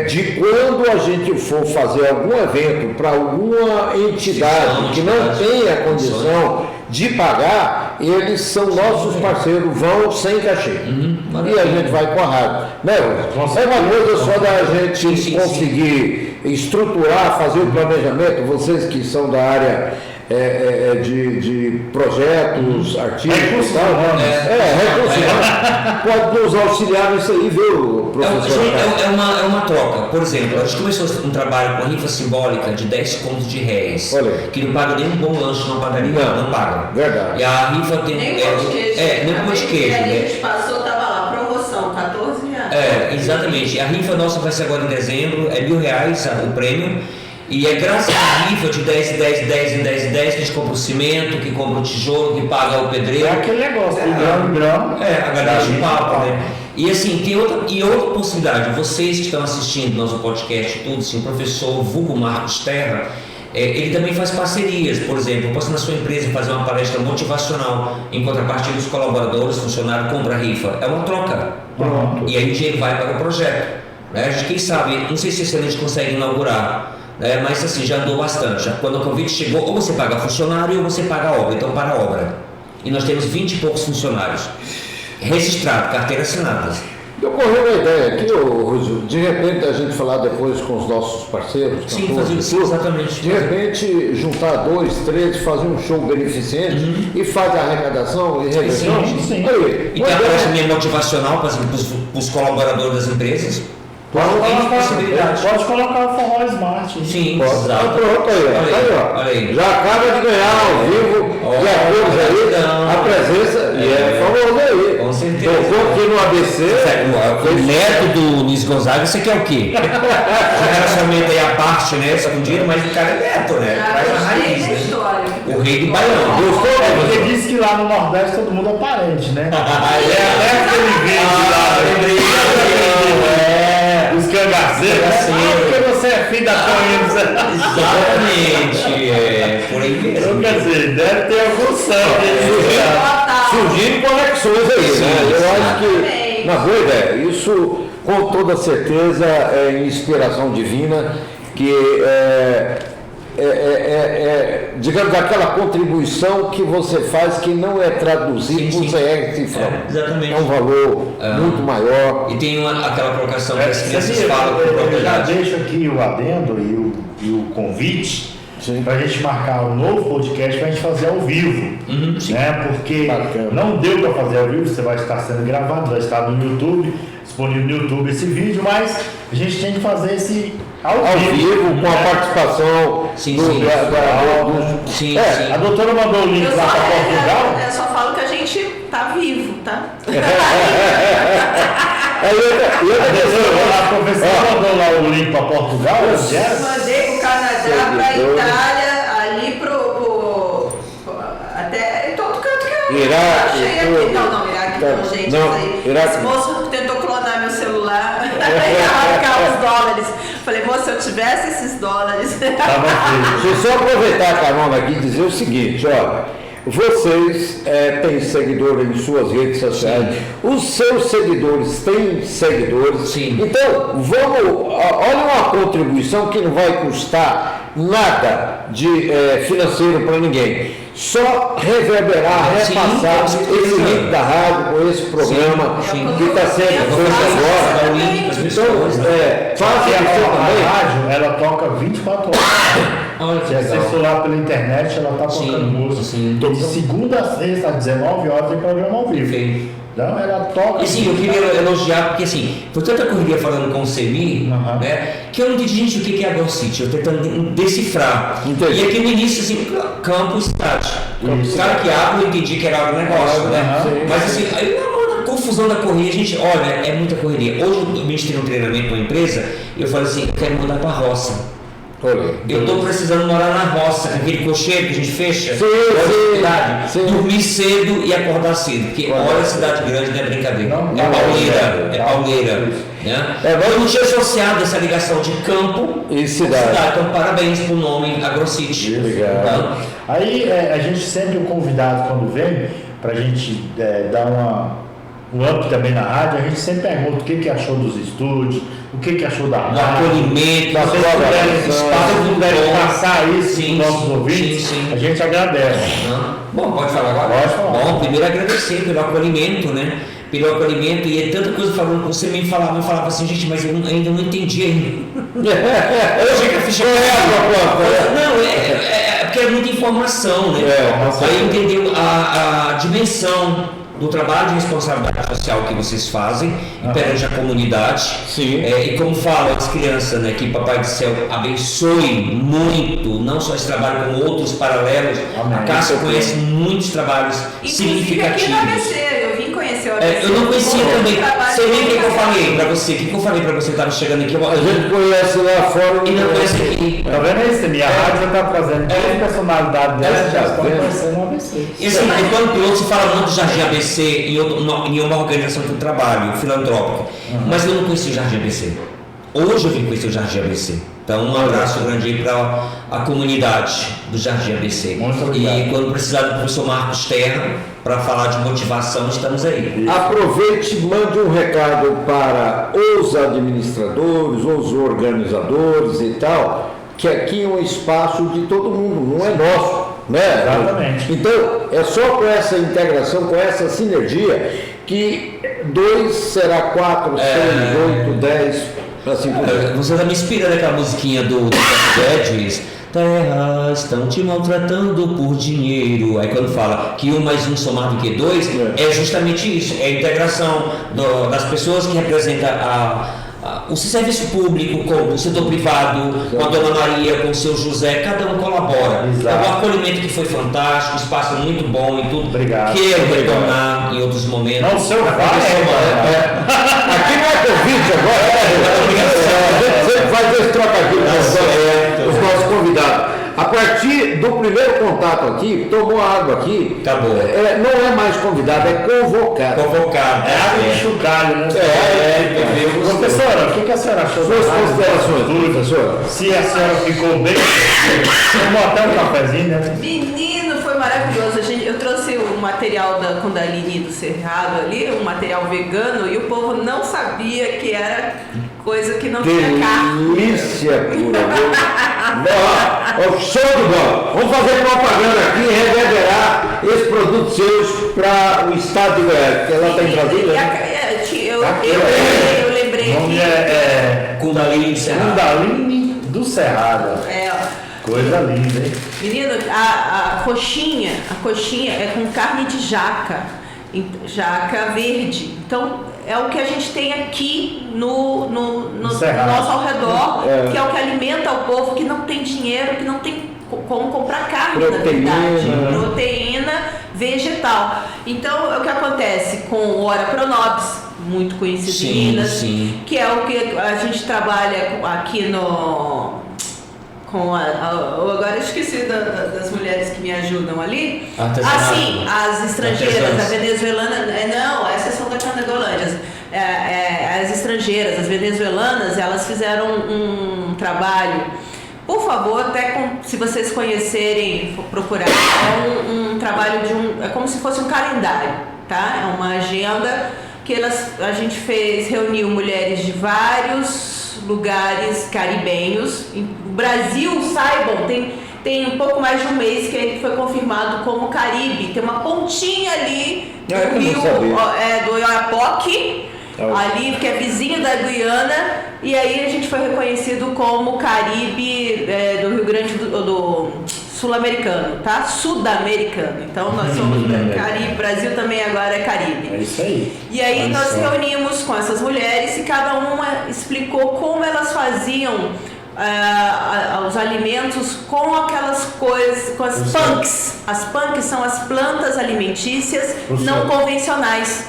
de quando a gente for fazer algum evento para alguma entidade que não tenha condição de pagar, eles são nossos parceiros, vão sem cachê. E a gente vai com a rádio. Né, é uma coisa só da gente conseguir estruturar, fazer o planejamento, vocês que são da área de projetos artísticos e tal. Recursos humanos. Pode nos auxiliar nisso aí, viu, professor? É uma troca. Por exemplo, a gente começou um trabalho com a rifa simbólica de 10 contos de réis, que não paga nem um bom lanche na padaria, não paga. Verdade. E a rifa tem... Nem pão de queijo. Nem pão de queijo, A né? gente passou, tava lá, promoção, 14 reais. Exatamente. A rifa nossa vai ser agora em dezembro, é R$1.000 o prêmio. E é graças à rifa de 10 que a gente compra o cimento, que compra o tijolo, que paga o pedreiro. É aquele negócio, de grão em grão. A galera de papo, né? E assim, tem outra possibilidade. Vocês que estão assistindo nosso podcast e tudo, assim, o professor Vulgo Marcos Terra, ele também faz parcerias. Por exemplo, eu posso na sua empresa fazer uma palestra motivacional, em contrapartida os colaboradores, funcionários compram a rifa. É uma troca. E aí o dinheiro vai para o projeto. Né? A gente, quem sabe, não sei se esse ano a gente consegue inaugurar, mas assim, já andou bastante. Já, quando o convite chegou, ou você paga funcionário ou você paga a obra. Então, para a obra. E nós temos 20 e poucos funcionários registrados, carteiras assinadas. Me ocorreu uma ideia aqui, Rússio, de repente a gente falar depois com os nossos parceiros, Sim, exatamente. De repente juntar 2, 3, fazer um show beneficente e faz a arrecadação e reversão. Sim. E tem a palestra minha motivacional para os colaboradores das empresas. Pode colocar o forró Smart. Sim, pronto aí, olha aí. Já acaba de ganhar ao vivo, de acordo aí, a presença, e é famoso aí. Com certeza. Tocou aqui no ABC. O neto do Luiz Gonzaga, você quer o quê? Relacionamento aí à parte, né? Escondido, mas o cara é neto, né? Traz a raiz, né? O rei do Baião. Gostou? Porque disse que lá no Nordeste todo mundo é parente, né? Até aquele vídeo lá. Os cangaceiros, porque você é filho da Toinha. Exatamente, por aí mesmo. Quer dizer, deve ter algum sangue. Surgindo conexões aí, né? Eu acho que, na boa ideia, isso com toda certeza é inspiração divina, que digamos, aquela contribuição que você faz que não é traduzido por CR cifrão. Exatamente. É um valor muito maior. E tem aquela colocação que as crianças falam com eu já propriedade. deixo aqui o adendo e o convite para a gente marcar um novo podcast para a gente fazer ao vivo. Né? Porque não deu para fazer ao vivo, você vai estar sendo gravado, vai estar no YouTube, disponível no YouTube esse vídeo, mas a gente tem que fazer esse ao vivo, com a participação Sim. A doutora mandou o link lá para Portugal. Eu só falo que a gente tá vivo, tá? A professora mandou lá o link para Portugal. Mandei pro Canadá, pra Itália, ali pro até todo canto que eu achei aqui. Não, Iraque não, gente. Esse moço tentou clonar meu celular e arrancar os dólares. Falei, moço, se eu tivesse esses dólares. Deixa eu só aproveitar a carona aqui e dizer o seguinte, olha. Vocês têm seguidores em suas redes sociais, os seus seguidores têm seguidores. Então, olha uma contribuição que não vai custar nada de financeiro para ninguém. Só reverberar, repassar esse link da rádio com esse programa que está sendo feito agora. Então, faça a rádio, ela toca 24 horas. Se você for lá pela internet, ela está tocando música. De segunda a sexta, às 19 horas, tem programa ao vivo. Então ela toca. E sim, eu queria elogiar, porque assim, foi tanta correria falando com o Semi, né, que eu não entendi, gente, o que é AgroCity, eu tentando decifrar. Entendi. E aqui no início, assim, campo cidade. Claro que agro, eu entendi que era agronegócio, né? Mas assim, aí na confusão da correria, gente, olha, é muita correria. Hoje eu ministrei um treinamento com uma empresa, eu falei assim, eu quero mandar para a roça. Eu estou precisando morar na roça, aquele cocheiro que a gente fecha, dormir cedo e acordar cedo, porque olha, a cidade grande não é brincadeira, é pauleira. Né? Eu não tinha associado essa ligação de campo e cidade. Então parabéns pro nome AgroCity. Obrigado. Então, aí a gente sempre, o convidado quando vem, para a gente dar um up também na rádio, a gente sempre pergunta o que achou dos estúdios, o que achou da rádio, acolhimento, se vocês puderem passar isso para os nossos ouvintes, a gente agradece. Bom, pode falar agora? Pode falar. Bom, primeiro agradecer pelo acolhimento, né? Pelo acolhimento, e é tanta coisa falando, você me falava assim, gente, mas eu ainda não entendi ainda. Hoje que a ficha não, é porque é muita informação, né? Aí entendeu a dimensão do trabalho de responsabilidade social que vocês fazem perante a comunidade. Sim. E como falam as crianças, né, que Papai do Céu abençoe muito, não só esse trabalho, como outros paralelos. Amém. A Cássia conhece muitos trabalhos significativos. Aqui no ABC, eu vim conhecer o ABC. Eu não conhecia também. Você lembra o que eu falei para você? O que eu falei para você que estava chegando aqui? A gente conhece lá fora e não conhece aqui. Tá vendo isso? Minha rádio já está trazendo toda a personalidade dela, já estão conhecendo o ABC. E assim, enquanto piloto se fala muito do Jardim ABC em uma organização que eu trabalho, filantrópica, mas eu não conheci o Jardim ABC. Hoje eu vim conhecer o Jardim ABC. Então um abraço grande aí para a comunidade do Jardim ABC. E quando precisar do professor Marcos Terra para falar de motivação, estamos aí. Aproveite e mande um recado para os administradores, os organizadores e tal, que aqui é um espaço de todo mundo, não é nosso. Né? Exatamente. Então, é só com essa integração, com essa sinergia, que 2 será 4, 6, 8, 10, assim por diante. Você está me inspirando aquela musiquinha do Guedes. Terra estão te maltratando por dinheiro. Aí quando fala que 1 mais 1 somado que 2, é justamente isso, é a integração das pessoas que representam o serviço público com o setor privado, com a Dona Maria, com o seu José, cada um colabora. Exato. O acolhimento que foi fantástico, o espaço muito bom e tudo. Obrigado. Quero retornar em outros momentos. Não, o seu vai, Aqui não é convite agora, a gente sempre faz esse trocadilho com os nossos convidados. A partir do primeiro contato aqui, tomou água aqui, acabou. Não é mais convidado, é convocado. Convocado. É água de chocalho, né? Professora, o que a senhora achou? Suas considerações, professora? Se a senhora ficou bem, vamos botar um cafezinho, né? Menino, foi maravilhoso. Eu trouxe o material da Kundalini do Cerrado ali, um material vegano, e o povo não sabia que era coisa que não tinha carne. Delícia pura. Show de bola. Vamos fazer propaganda aqui e reverberar esse produto seus para o estado de Goiás, porque ela está em Brasília. Eu lembrei que Kundalini do Cerrado. Kundalini do Cerrado. Coisa linda, hein? Menino, a coxinha é com carne de jaca verde. Então é o que a gente tem aqui no nosso ao redor, que é o que alimenta o povo que não tem dinheiro, que não tem como comprar carne, na verdade. Proteína vegetal. Então é o que acontece com o Ora Pronobis, muito conhecido em Minas, que é o que a gente trabalha aqui agora eu esqueci das mulheres que me ajudam ali. Sim, as estrangeiras, a venezuelana, não, essas são da Canagolândia. As estrangeiras, as venezuelanas, elas fizeram um trabalho, por favor, se vocês conhecerem, procurar, é um trabalho é como se fosse um calendário, tá? É uma agenda que a gente reuniu mulheres de vários lugares caribenhos. O Brasil, saibam, tem um pouco mais de um mês que ele foi confirmado como Caribe. Tem uma pontinha ali do rio, do Oiapoque, ali que é vizinho da Guiana, e aí a gente foi reconhecido como Caribe do Rio Grande do Sul-Americano, tá? Sudamericano. Então nós somos Caribe, Brasil também agora é Caribe. É isso aí. E aí nós reunimos com essas mulheres e cada uma explicou como elas faziam os alimentos com aquelas coisas, com as punks. As punks são as plantas alimentícias não convencionais.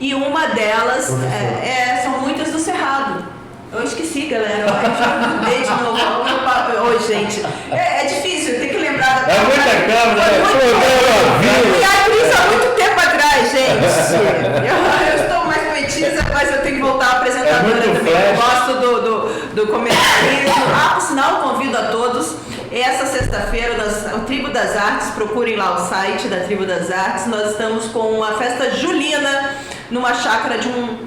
E uma delas são muitas do Cerrado. Eu esqueci, galera. Eu já de novo. Oi, gente. É difícil, tem que lembrar da muita câmera, E a atriz há muito tempo atrás, gente. Eu estou mais poetisa, mas eu tenho que voltar a apresentadora também. Eu gosto do comentarismo. Por sinal, convido a todos. Essa sexta-feira, o Tribo das Artes, procurem lá o site da Tribo das Artes. Nós estamos com uma festa julina numa chácara de um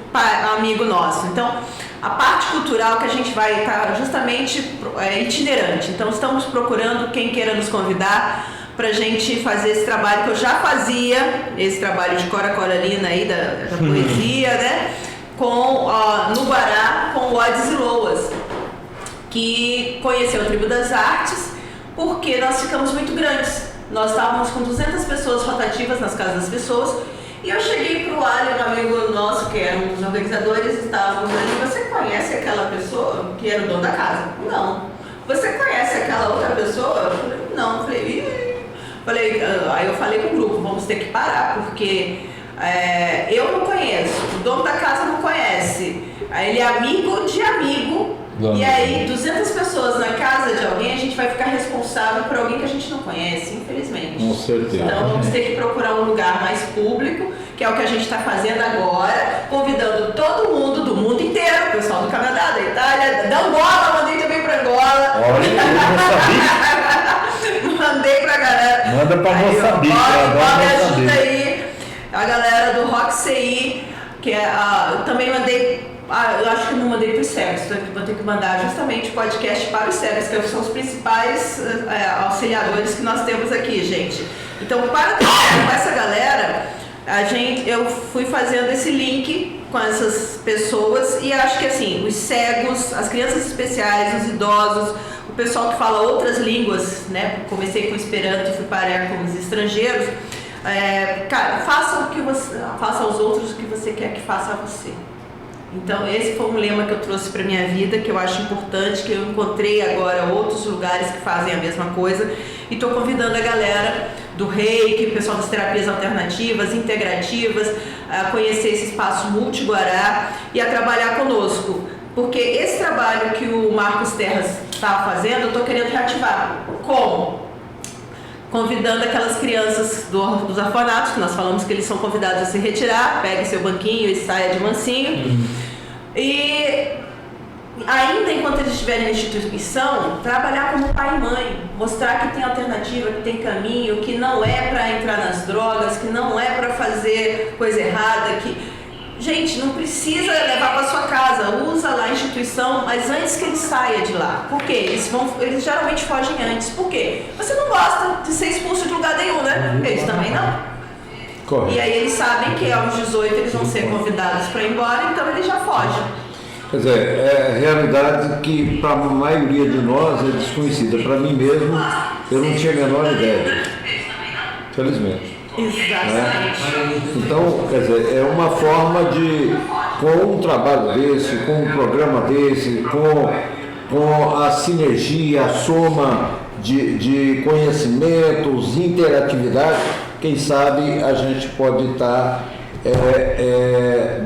amigo nosso. Então, a parte cultural que a gente vai estar justamente itinerante. Então, estamos procurando quem queira nos convidar para a gente fazer esse trabalho que eu já fazia, esse trabalho de Cora Coralina aí da poesia, né? No Guará, com o Odes e Loas, que conheceu a Tribo das Artes, porque nós ficamos muito grandes. Nós estávamos com 200 pessoas rotativas nas casas das pessoas, e eu cheguei para o Ali, um amigo nosso, que era um dos organizadores, estávamos ali: você conhece aquela pessoa que era o dono da casa? Não. Você conhece aquela outra pessoa? Eu falei, não. Aí eu falei com o grupo: vamos ter que parar, porque eu não conheço, o dono da casa não conhece, ele é amigo de amigo. E aí, 200 pessoas na casa de alguém, a gente vai ficar responsável por alguém que a gente não conhece, infelizmente. Com certeza. Então, vamos ter que procurar um lugar mais público, que é o que a gente está fazendo agora, convidando todo mundo do mundo inteiro, o pessoal do Canadá, da Itália, da Angola, mandei também para Angola. Mandei pra galera. Manda pra Moçambique. Me ajuda aí. A galera do Rock CI, que eu também mandei. Eu acho que não mandei para os cegos, vou ter que mandar justamente o podcast para os cegos, que são os principais auxiliadores que nós temos aqui, gente. Então, para com essa galera, eu fui fazendo esse link com essas pessoas, e acho que assim, os cegos, as crianças especiais, os idosos, o pessoal que fala outras línguas, né? Comecei com Esperanto e fui parar com os estrangeiros. Cara, faça aos outros o que você quer que faça a você. Então, esse foi um lema que eu trouxe para minha vida, que eu acho importante, que eu encontrei agora outros lugares que fazem a mesma coisa, e estou convidando a galera do Reiki, o pessoal das terapias alternativas, integrativas, a conhecer esse espaço Multiguará e a trabalhar conosco, porque esse trabalho que o Marcos Terras está fazendo, eu estou querendo reativar. Como? Convidando aquelas crianças dos orfanatos, que nós falamos que eles são convidados a se retirar, pegue seu banquinho e saia de mansinho. E ainda enquanto eles estiverem na instituição, trabalhar como pai e mãe, mostrar que tem alternativa, que tem caminho, que não é para entrar nas drogas, que não é para fazer coisa errada, que... Gente, não precisa levar para sua casa, usa lá a instituição, mas antes que ele saia de lá. Por quê? Eles geralmente fogem antes. Por quê? Você não gosta de ser expulso de lugar nenhum, né? Eles também não. Correto. E aí eles sabem que aos 18 eles vão ser convidados para ir embora, então eles já fogem. Quer dizer, é a realidade que para a maioria de nós é desconhecida. Para mim mesmo, eu não tinha a menor ideia. Felizmente. Exatamente. Então, quer dizer, é uma forma de, com um trabalho desse, com um programa desse, com a sinergia, a soma de conhecimentos, interatividade, quem sabe a gente pode estar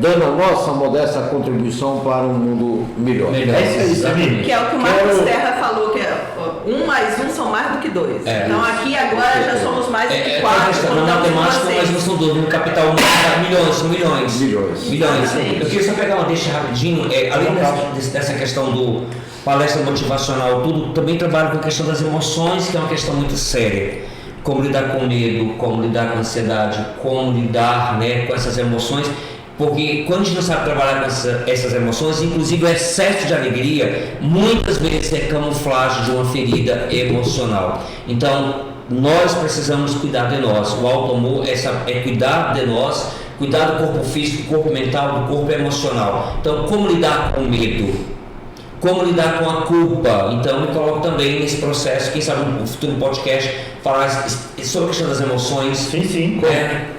dando a nossa modesta contribuição para um mundo melhor. É isso aí, que é o que o Marcos Terra falou, que é 1 mais 1 são mais do que 2. Então aqui agora já somos mais do que 4. Não matemática, mas não são dúvidas. No capital milhões. Eu queria só pegar uma deixa rapidinho. Além dessa questão do palestra motivacional, tudo, também trabalho com a questão das emoções, que é uma questão muito séria. Como lidar com o medo, como lidar com a ansiedade, como lidar, né, com essas emoções. Porque quando a gente não sabe trabalhar com essas emoções, inclusive o excesso de alegria, muitas vezes é camuflagem de uma ferida emocional. Então, nós precisamos cuidar de nós. O auto-amor é cuidar de nós, cuidar do corpo físico, do corpo mental, do corpo emocional. Então, como lidar com o medo? Como lidar com a culpa? Então, me coloco também nesse processo. Quem sabe no futuro podcast falar sobre a questão das emoções. Sim.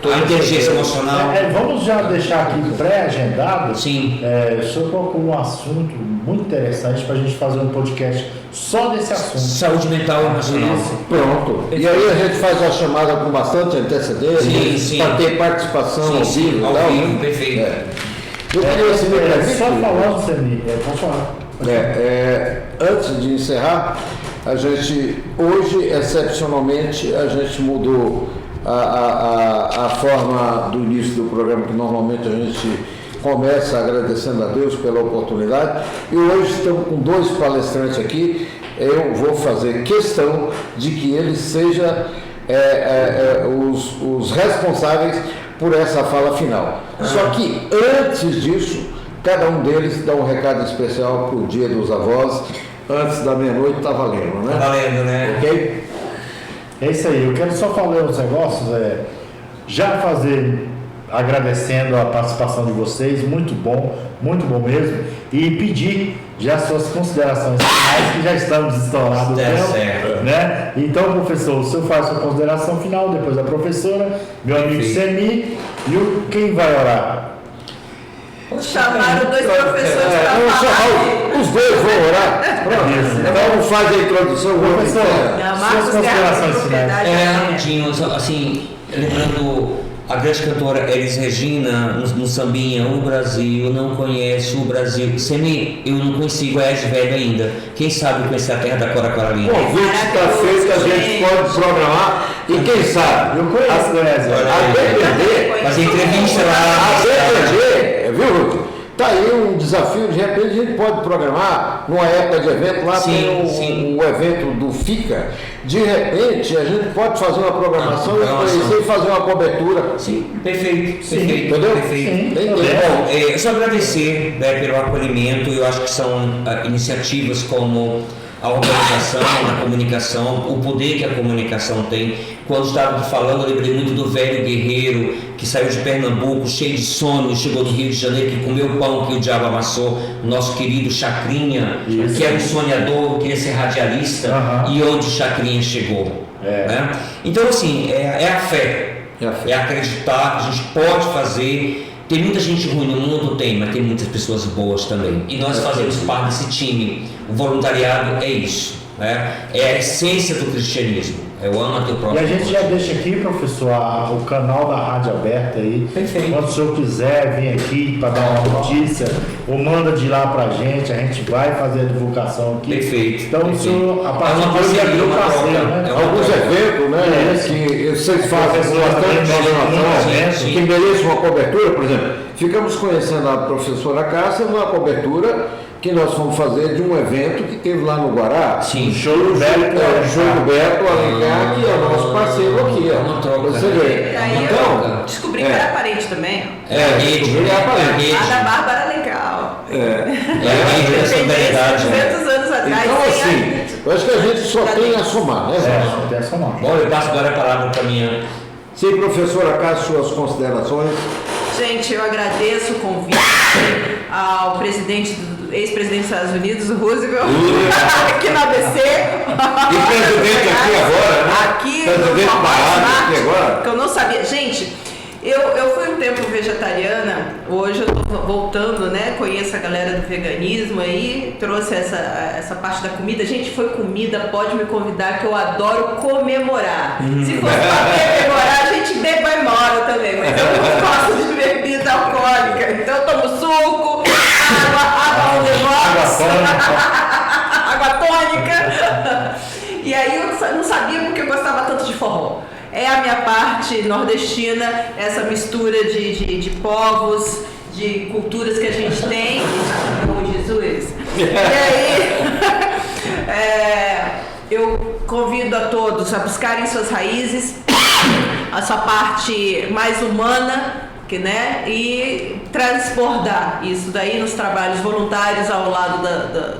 A inteligência emocional. Vamos já deixar aqui pré-agendado. Sim. O senhor colocou um assunto muito interessante para a gente fazer um podcast só desse assunto. Saúde mental e emocional. Pronto. E aí a gente faz a chamada com bastante antecedência para ter participação ao vivo. Ao vivo, perfeito. Eu queria saber só falando, Seni, posso falar. Antes de encerrar, a gente, hoje, excepcionalmente, a gente mudou a forma do início do programa, que normalmente a gente começa agradecendo a Deus pela oportunidade, e hoje estamos com 2 palestrantes aqui. Eu vou fazer questão de que eles sejam os responsáveis por essa fala final. Só que antes disso, cada um deles dá um recado especial para o Dia dos Avós. Antes da meia-noite está valendo, né? Está valendo, né? Ok? É isso aí. Eu quero só falar os negócios. Agradecendo a participação de vocês, muito bom mesmo. E pedir já suas considerações finais, que já estamos estourados. Certo. Né? Então, professor, o senhor faz sua consideração final, depois a professora, meu amigo Seni, e quem vai orar? Chamaram 2 professores para falar. Os 2 vão orar. Então faz a introdução. Professor, suas considerações finais. Rapidinho, assim, lembrando a grande cantora Elis Regina no sambinha, o Brasil não conhece o Brasil. Semi, eu não conheci Goiás Velho ainda. Quem sabe conhecer a terra da Cora Coralina? O convite está feito, a gente pode programar. E quem sabe? Eu conheço Goiás Velho. A depender. Fazer entrevista lá. A depender, viu? Está aí um desafio, de repente a gente pode programar numa época de evento, lá tem o evento do FICA, de repente a gente pode fazer uma programação e fazer uma cobertura. Sim, perfeito. Entendeu? Bom, só agradecer pelo acolhimento. Eu acho que são iniciativas como a organização, a comunicação, o poder que a comunicação tem. Quando estava falando, eu lembrei muito do velho guerreiro que saiu de Pernambuco, cheio de sono, chegou do Rio de Janeiro, que comeu o pão que o diabo amassou, nosso querido Chacrinha, que era um sonhador, queria ser radialista, e onde Chacrinha chegou. Né? Então, assim, é a fé, é acreditar que a gente pode fazer. Tem muita gente ruim no mundo, mas tem muitas pessoas boas também. E nós fazemos parte desse time. O voluntariado é isso, né? É a essência do cristianismo. Eu amo a teu próprio. E a gente já deixa aqui, professor, o canal da rádio aberto aí. Perfeito. Quando o senhor quiser vir aqui para dar uma notícia, ou manda de lá pra gente, a gente vai fazer a divulgação aqui. Perfeito. Então o senhor, a partir uma de hoje, parceria, abriu uma parceiro, troca. né? Alguns eventos, né? Que vocês fazem com bastante programação, que merecem uma cobertura, por exemplo. Ficamos conhecendo a professora Cássia numa cobertura que nós fomos fazer de um evento que teve lá no Guará. Sim. Show do Beto Alencar, que é o nosso parceiro aqui. Uma troca. Você vê. Aí Então, eu descobri que era parente também. É a rede. A da Bárbara Alencar. É a rede da solidariedade. 200 anos atrás. então assim, eu acho que a gente só tem a somar, né, Zé? Só tem a somar. Bom, eu passo agora a palavra para minha. Sim, professora Cássia, suas considerações. Gente, eu agradeço o convite ao ex-presidente dos Estados Unidos, o Roosevelt, aqui na ABC. E presidente aqui agora, né? Aqui presidente no parado aqui agora. que eu não sabia. Gente, eu fui um tempo vegetariana, hoje eu tô voltando, né? Conheço a galera do veganismo aí, trouxe essa parte da comida. Gente, foi comida, pode me convidar, que eu adoro comemorar. Se fosse pra comemorar, a gente bebe vai embora também, mas eu não gosto de bebida alcoólica. Então eu tomo suco, água tônica. E aí eu não sabia porque eu gostava tanto de forró. É a minha parte nordestina, essa mistura de povos, de culturas que a gente tem. Oh, Jesus! E aí, eu convido a todos a buscarem suas raízes, a sua parte mais humana, né? E transbordar isso daí nos trabalhos voluntários ao lado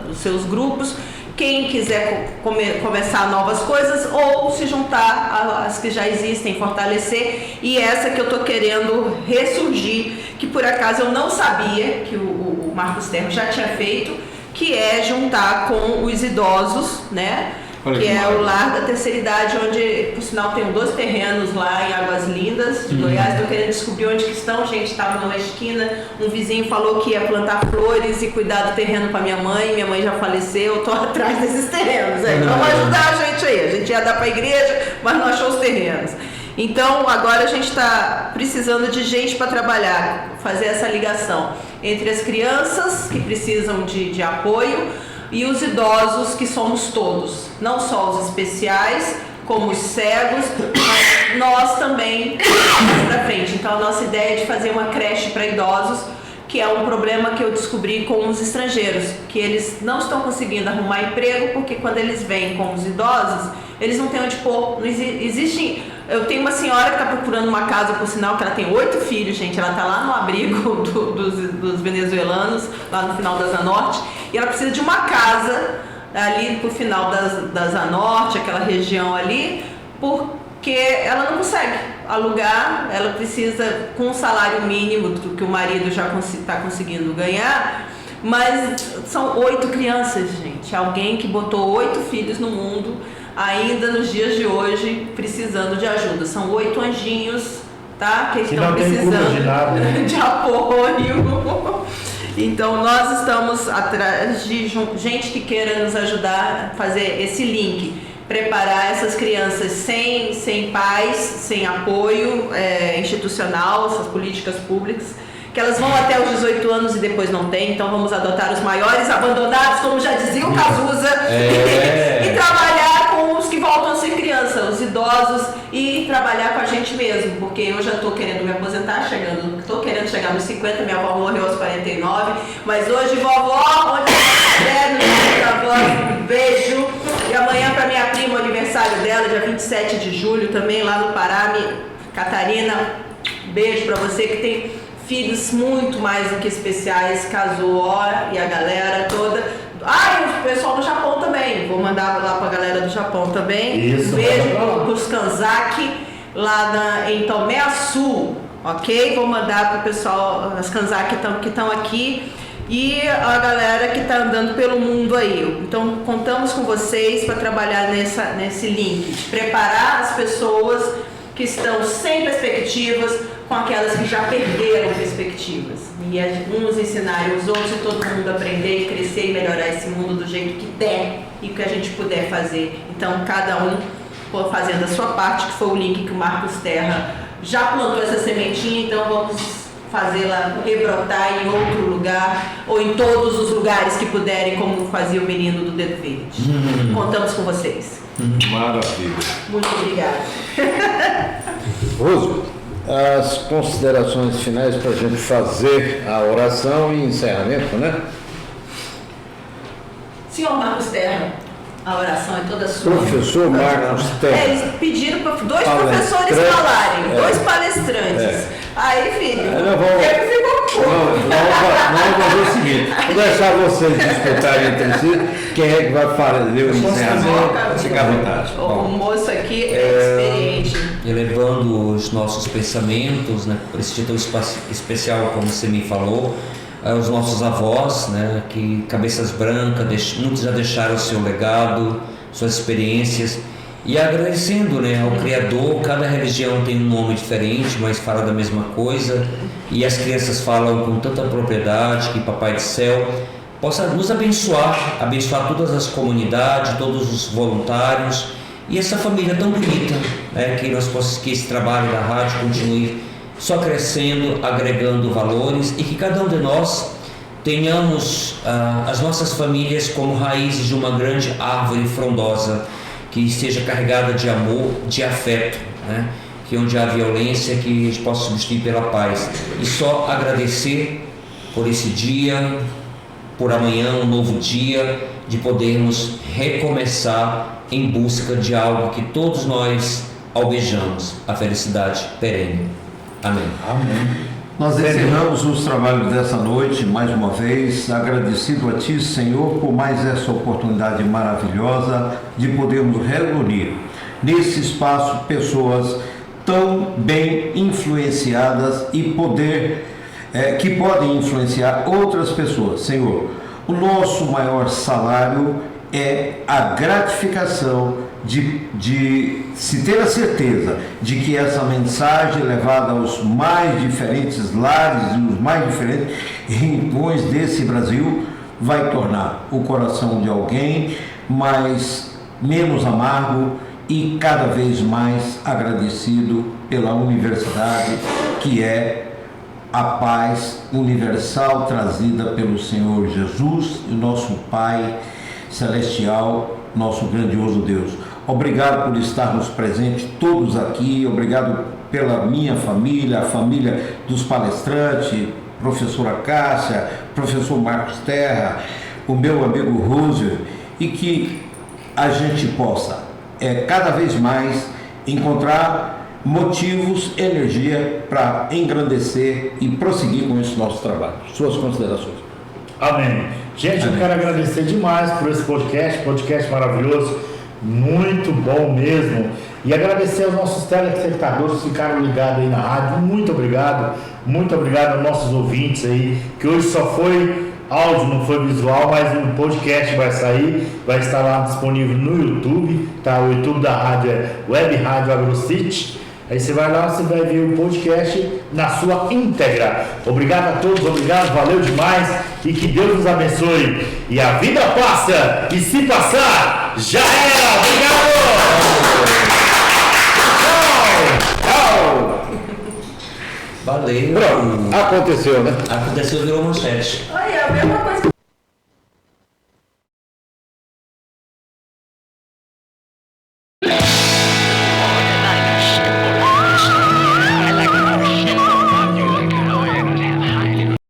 dos seus grupos. Quem quiser começar novas coisas ou se juntar às que já existem, fortalecer. E essa que eu estou querendo ressurgir, que por acaso eu não sabia que o Marcos Terra já tinha feito, que é juntar com os idosos, né? Que é o Lar da Terceira Idade, onde, por sinal, tem 2 terrenos lá em Águas Lindas, de Goiás. Estou querendo descobrir onde que estão, gente. Estava numa esquina, um vizinho falou que ia plantar flores e cuidar do terreno para minha mãe já faleceu, eu estou atrás desses terrenos. Vamos ajudar a gente aí. A gente ia dar para a igreja, mas não achou os terrenos. Então, agora a gente está precisando de gente para trabalhar, fazer essa ligação entre as crianças que precisam de apoio e os idosos, que somos todos, não só os especiais, como os cegos, mas nós também vamos para frente. Então, a nossa ideia é de fazer uma creche para idosos, que é um problema que eu descobri com os estrangeiros, que eles não estão conseguindo arrumar emprego, porque quando eles vêm com os idosos, eles não têm onde pôr. Não existe. Eu tenho uma senhora que está procurando uma casa, por sinal, que ela tem 8 filhos, gente. Ela está lá no abrigo dos venezuelanos, lá no final da Zanorte, e ela precisa de uma casa ali pro final da Zanorte, aquela região ali, porque ela não consegue alugar, ela precisa, com um salário mínimo que o marido já está conseguindo ganhar, mas são 8 crianças, gente. Alguém que botou 8 filhos no mundo, ainda nos dias de hoje, precisando de ajuda. São 8 anjinhos, tá? Que estão precisando de apoio. Então, nós estamos atrás de gente que queira nos ajudar a fazer esse link, preparar essas crianças sem pais, sem apoio institucional, essas políticas públicas, que elas vão até os 18 anos e depois não tem. Então, vamos adotar os maiores abandonados, como já dizia o Cazuza, e trabalhar com os que voltam a ser criança, os idosos, e trabalhar com a gente mesmo, porque eu já estou querendo me aposentar, estou querendo chegar nos 50, minha avó morreu aos 49, mas hoje, vovó, onde você estiver, um beijo. E amanhã para minha prima, o aniversário dela, dia 27 de julho, também lá no Pará, Catarina, beijo para você que tem filhos muito mais do que especiais, casou, e a galera toda. E o pessoal do Japão também, vou mandar lá pra galera do Japão também. Isso, um beijo pros Kanzaki, lá em Tomé Açu, ok? Vou mandar pro pessoal, as Kanzaki que estão aqui, e a galera que está andando pelo mundo aí. Então, contamos com vocês para trabalhar nesse link, de preparar as pessoas que estão sem perspectivas com aquelas que já perderam perspectivas. E uns ensinarem os outros e todo mundo aprender e crescer e melhorar esse mundo do jeito que der e que a gente puder fazer. Então, cada um fazendo a sua parte, que foi o link que o Marcos Terra já plantou essa sementinha, então vamos fazê-la rebrotar em outro lugar ou em todos os lugares que puderem, como fazia o menino do Dedo Verde. Contamos com vocês. Maravilha. Muito obrigada. Roso, as considerações finais para a gente fazer a oração e encerramento, né? Senhor Marcos Terra, a oração é toda sua. Professor Marcos Terra. Eles pediram para 2 professores falarem, 2 palestrantes. Aí, filho, vamos fazer o seguinte, vou deixar vocês disputarem entre si quem é que vai fazer o encerramento. Fica à vontade. O moço aqui é experiente. Elevando os nossos pensamentos, né, por esse título especial, como você me falou, os nossos avós, né, que cabeças brancas, muitos já deixaram o seu legado, suas experiências, e agradecendo, né, ao Criador. Cada religião tem um nome diferente, mas fala da mesma coisa, e as crianças falam com tanta propriedade que Papai do Céu possa nos abençoar todas as comunidades, todos os voluntários e essa família tão bonita, né, que esse trabalho da rádio continue só crescendo, agregando valores, e que cada um de nós tenhamos as nossas famílias como raízes de uma grande árvore frondosa, que esteja carregada de amor, de afeto, né? Que onde há violência, que a gente possa substituir pela paz. E só agradecer por esse dia, por amanhã, um novo dia, de podermos recomeçar em busca de algo que todos nós almejamos, a felicidade perene. Amém. Amém. Nós encerramos os trabalhos dessa noite, mais uma vez, agradecido a Ti, Senhor, por mais essa oportunidade maravilhosa de podermos reunir nesse espaço pessoas tão bem influenciadas e que podem influenciar outras pessoas. Senhor, o nosso maior salário é a gratificação de se ter a certeza de que essa mensagem levada aos mais diferentes lares e os mais diferentes rincões desse Brasil vai tornar o coração de alguém menos amargo e cada vez mais agradecido pela universidade, que é a paz universal trazida pelo Senhor Jesus e nosso Pai celestial, nosso grandioso Deus. Obrigado por estarmos presentes todos aqui, obrigado pela minha família, a família dos palestrantes, professora Cássia, professor Marcos Terra, o meu amigo Roosevelt, e que a gente possa cada vez mais encontrar motivos, energia para engrandecer e prosseguir com esse nosso trabalho. Suas considerações. Amém. Gente, eu quero agradecer demais por esse podcast maravilhoso, muito bom mesmo. E agradecer aos nossos telespectadores que ficaram ligados aí na rádio. Muito obrigado aos nossos ouvintes aí, que hoje só foi áudio, não foi visual, mas o podcast vai sair, vai estar lá disponível no YouTube, tá? O YouTube da rádio é Web Rádio AgroCity. Aí você vai lá, você vai ver o podcast na sua íntegra. Obrigado a todos, valeu demais e que Deus nos abençoe. E a vida passa, e se passar, já era. Obrigado! Tchau! Valeu. Pronto, aconteceu, né? Aconteceu, virou manchete. Olha, a mesma coisa que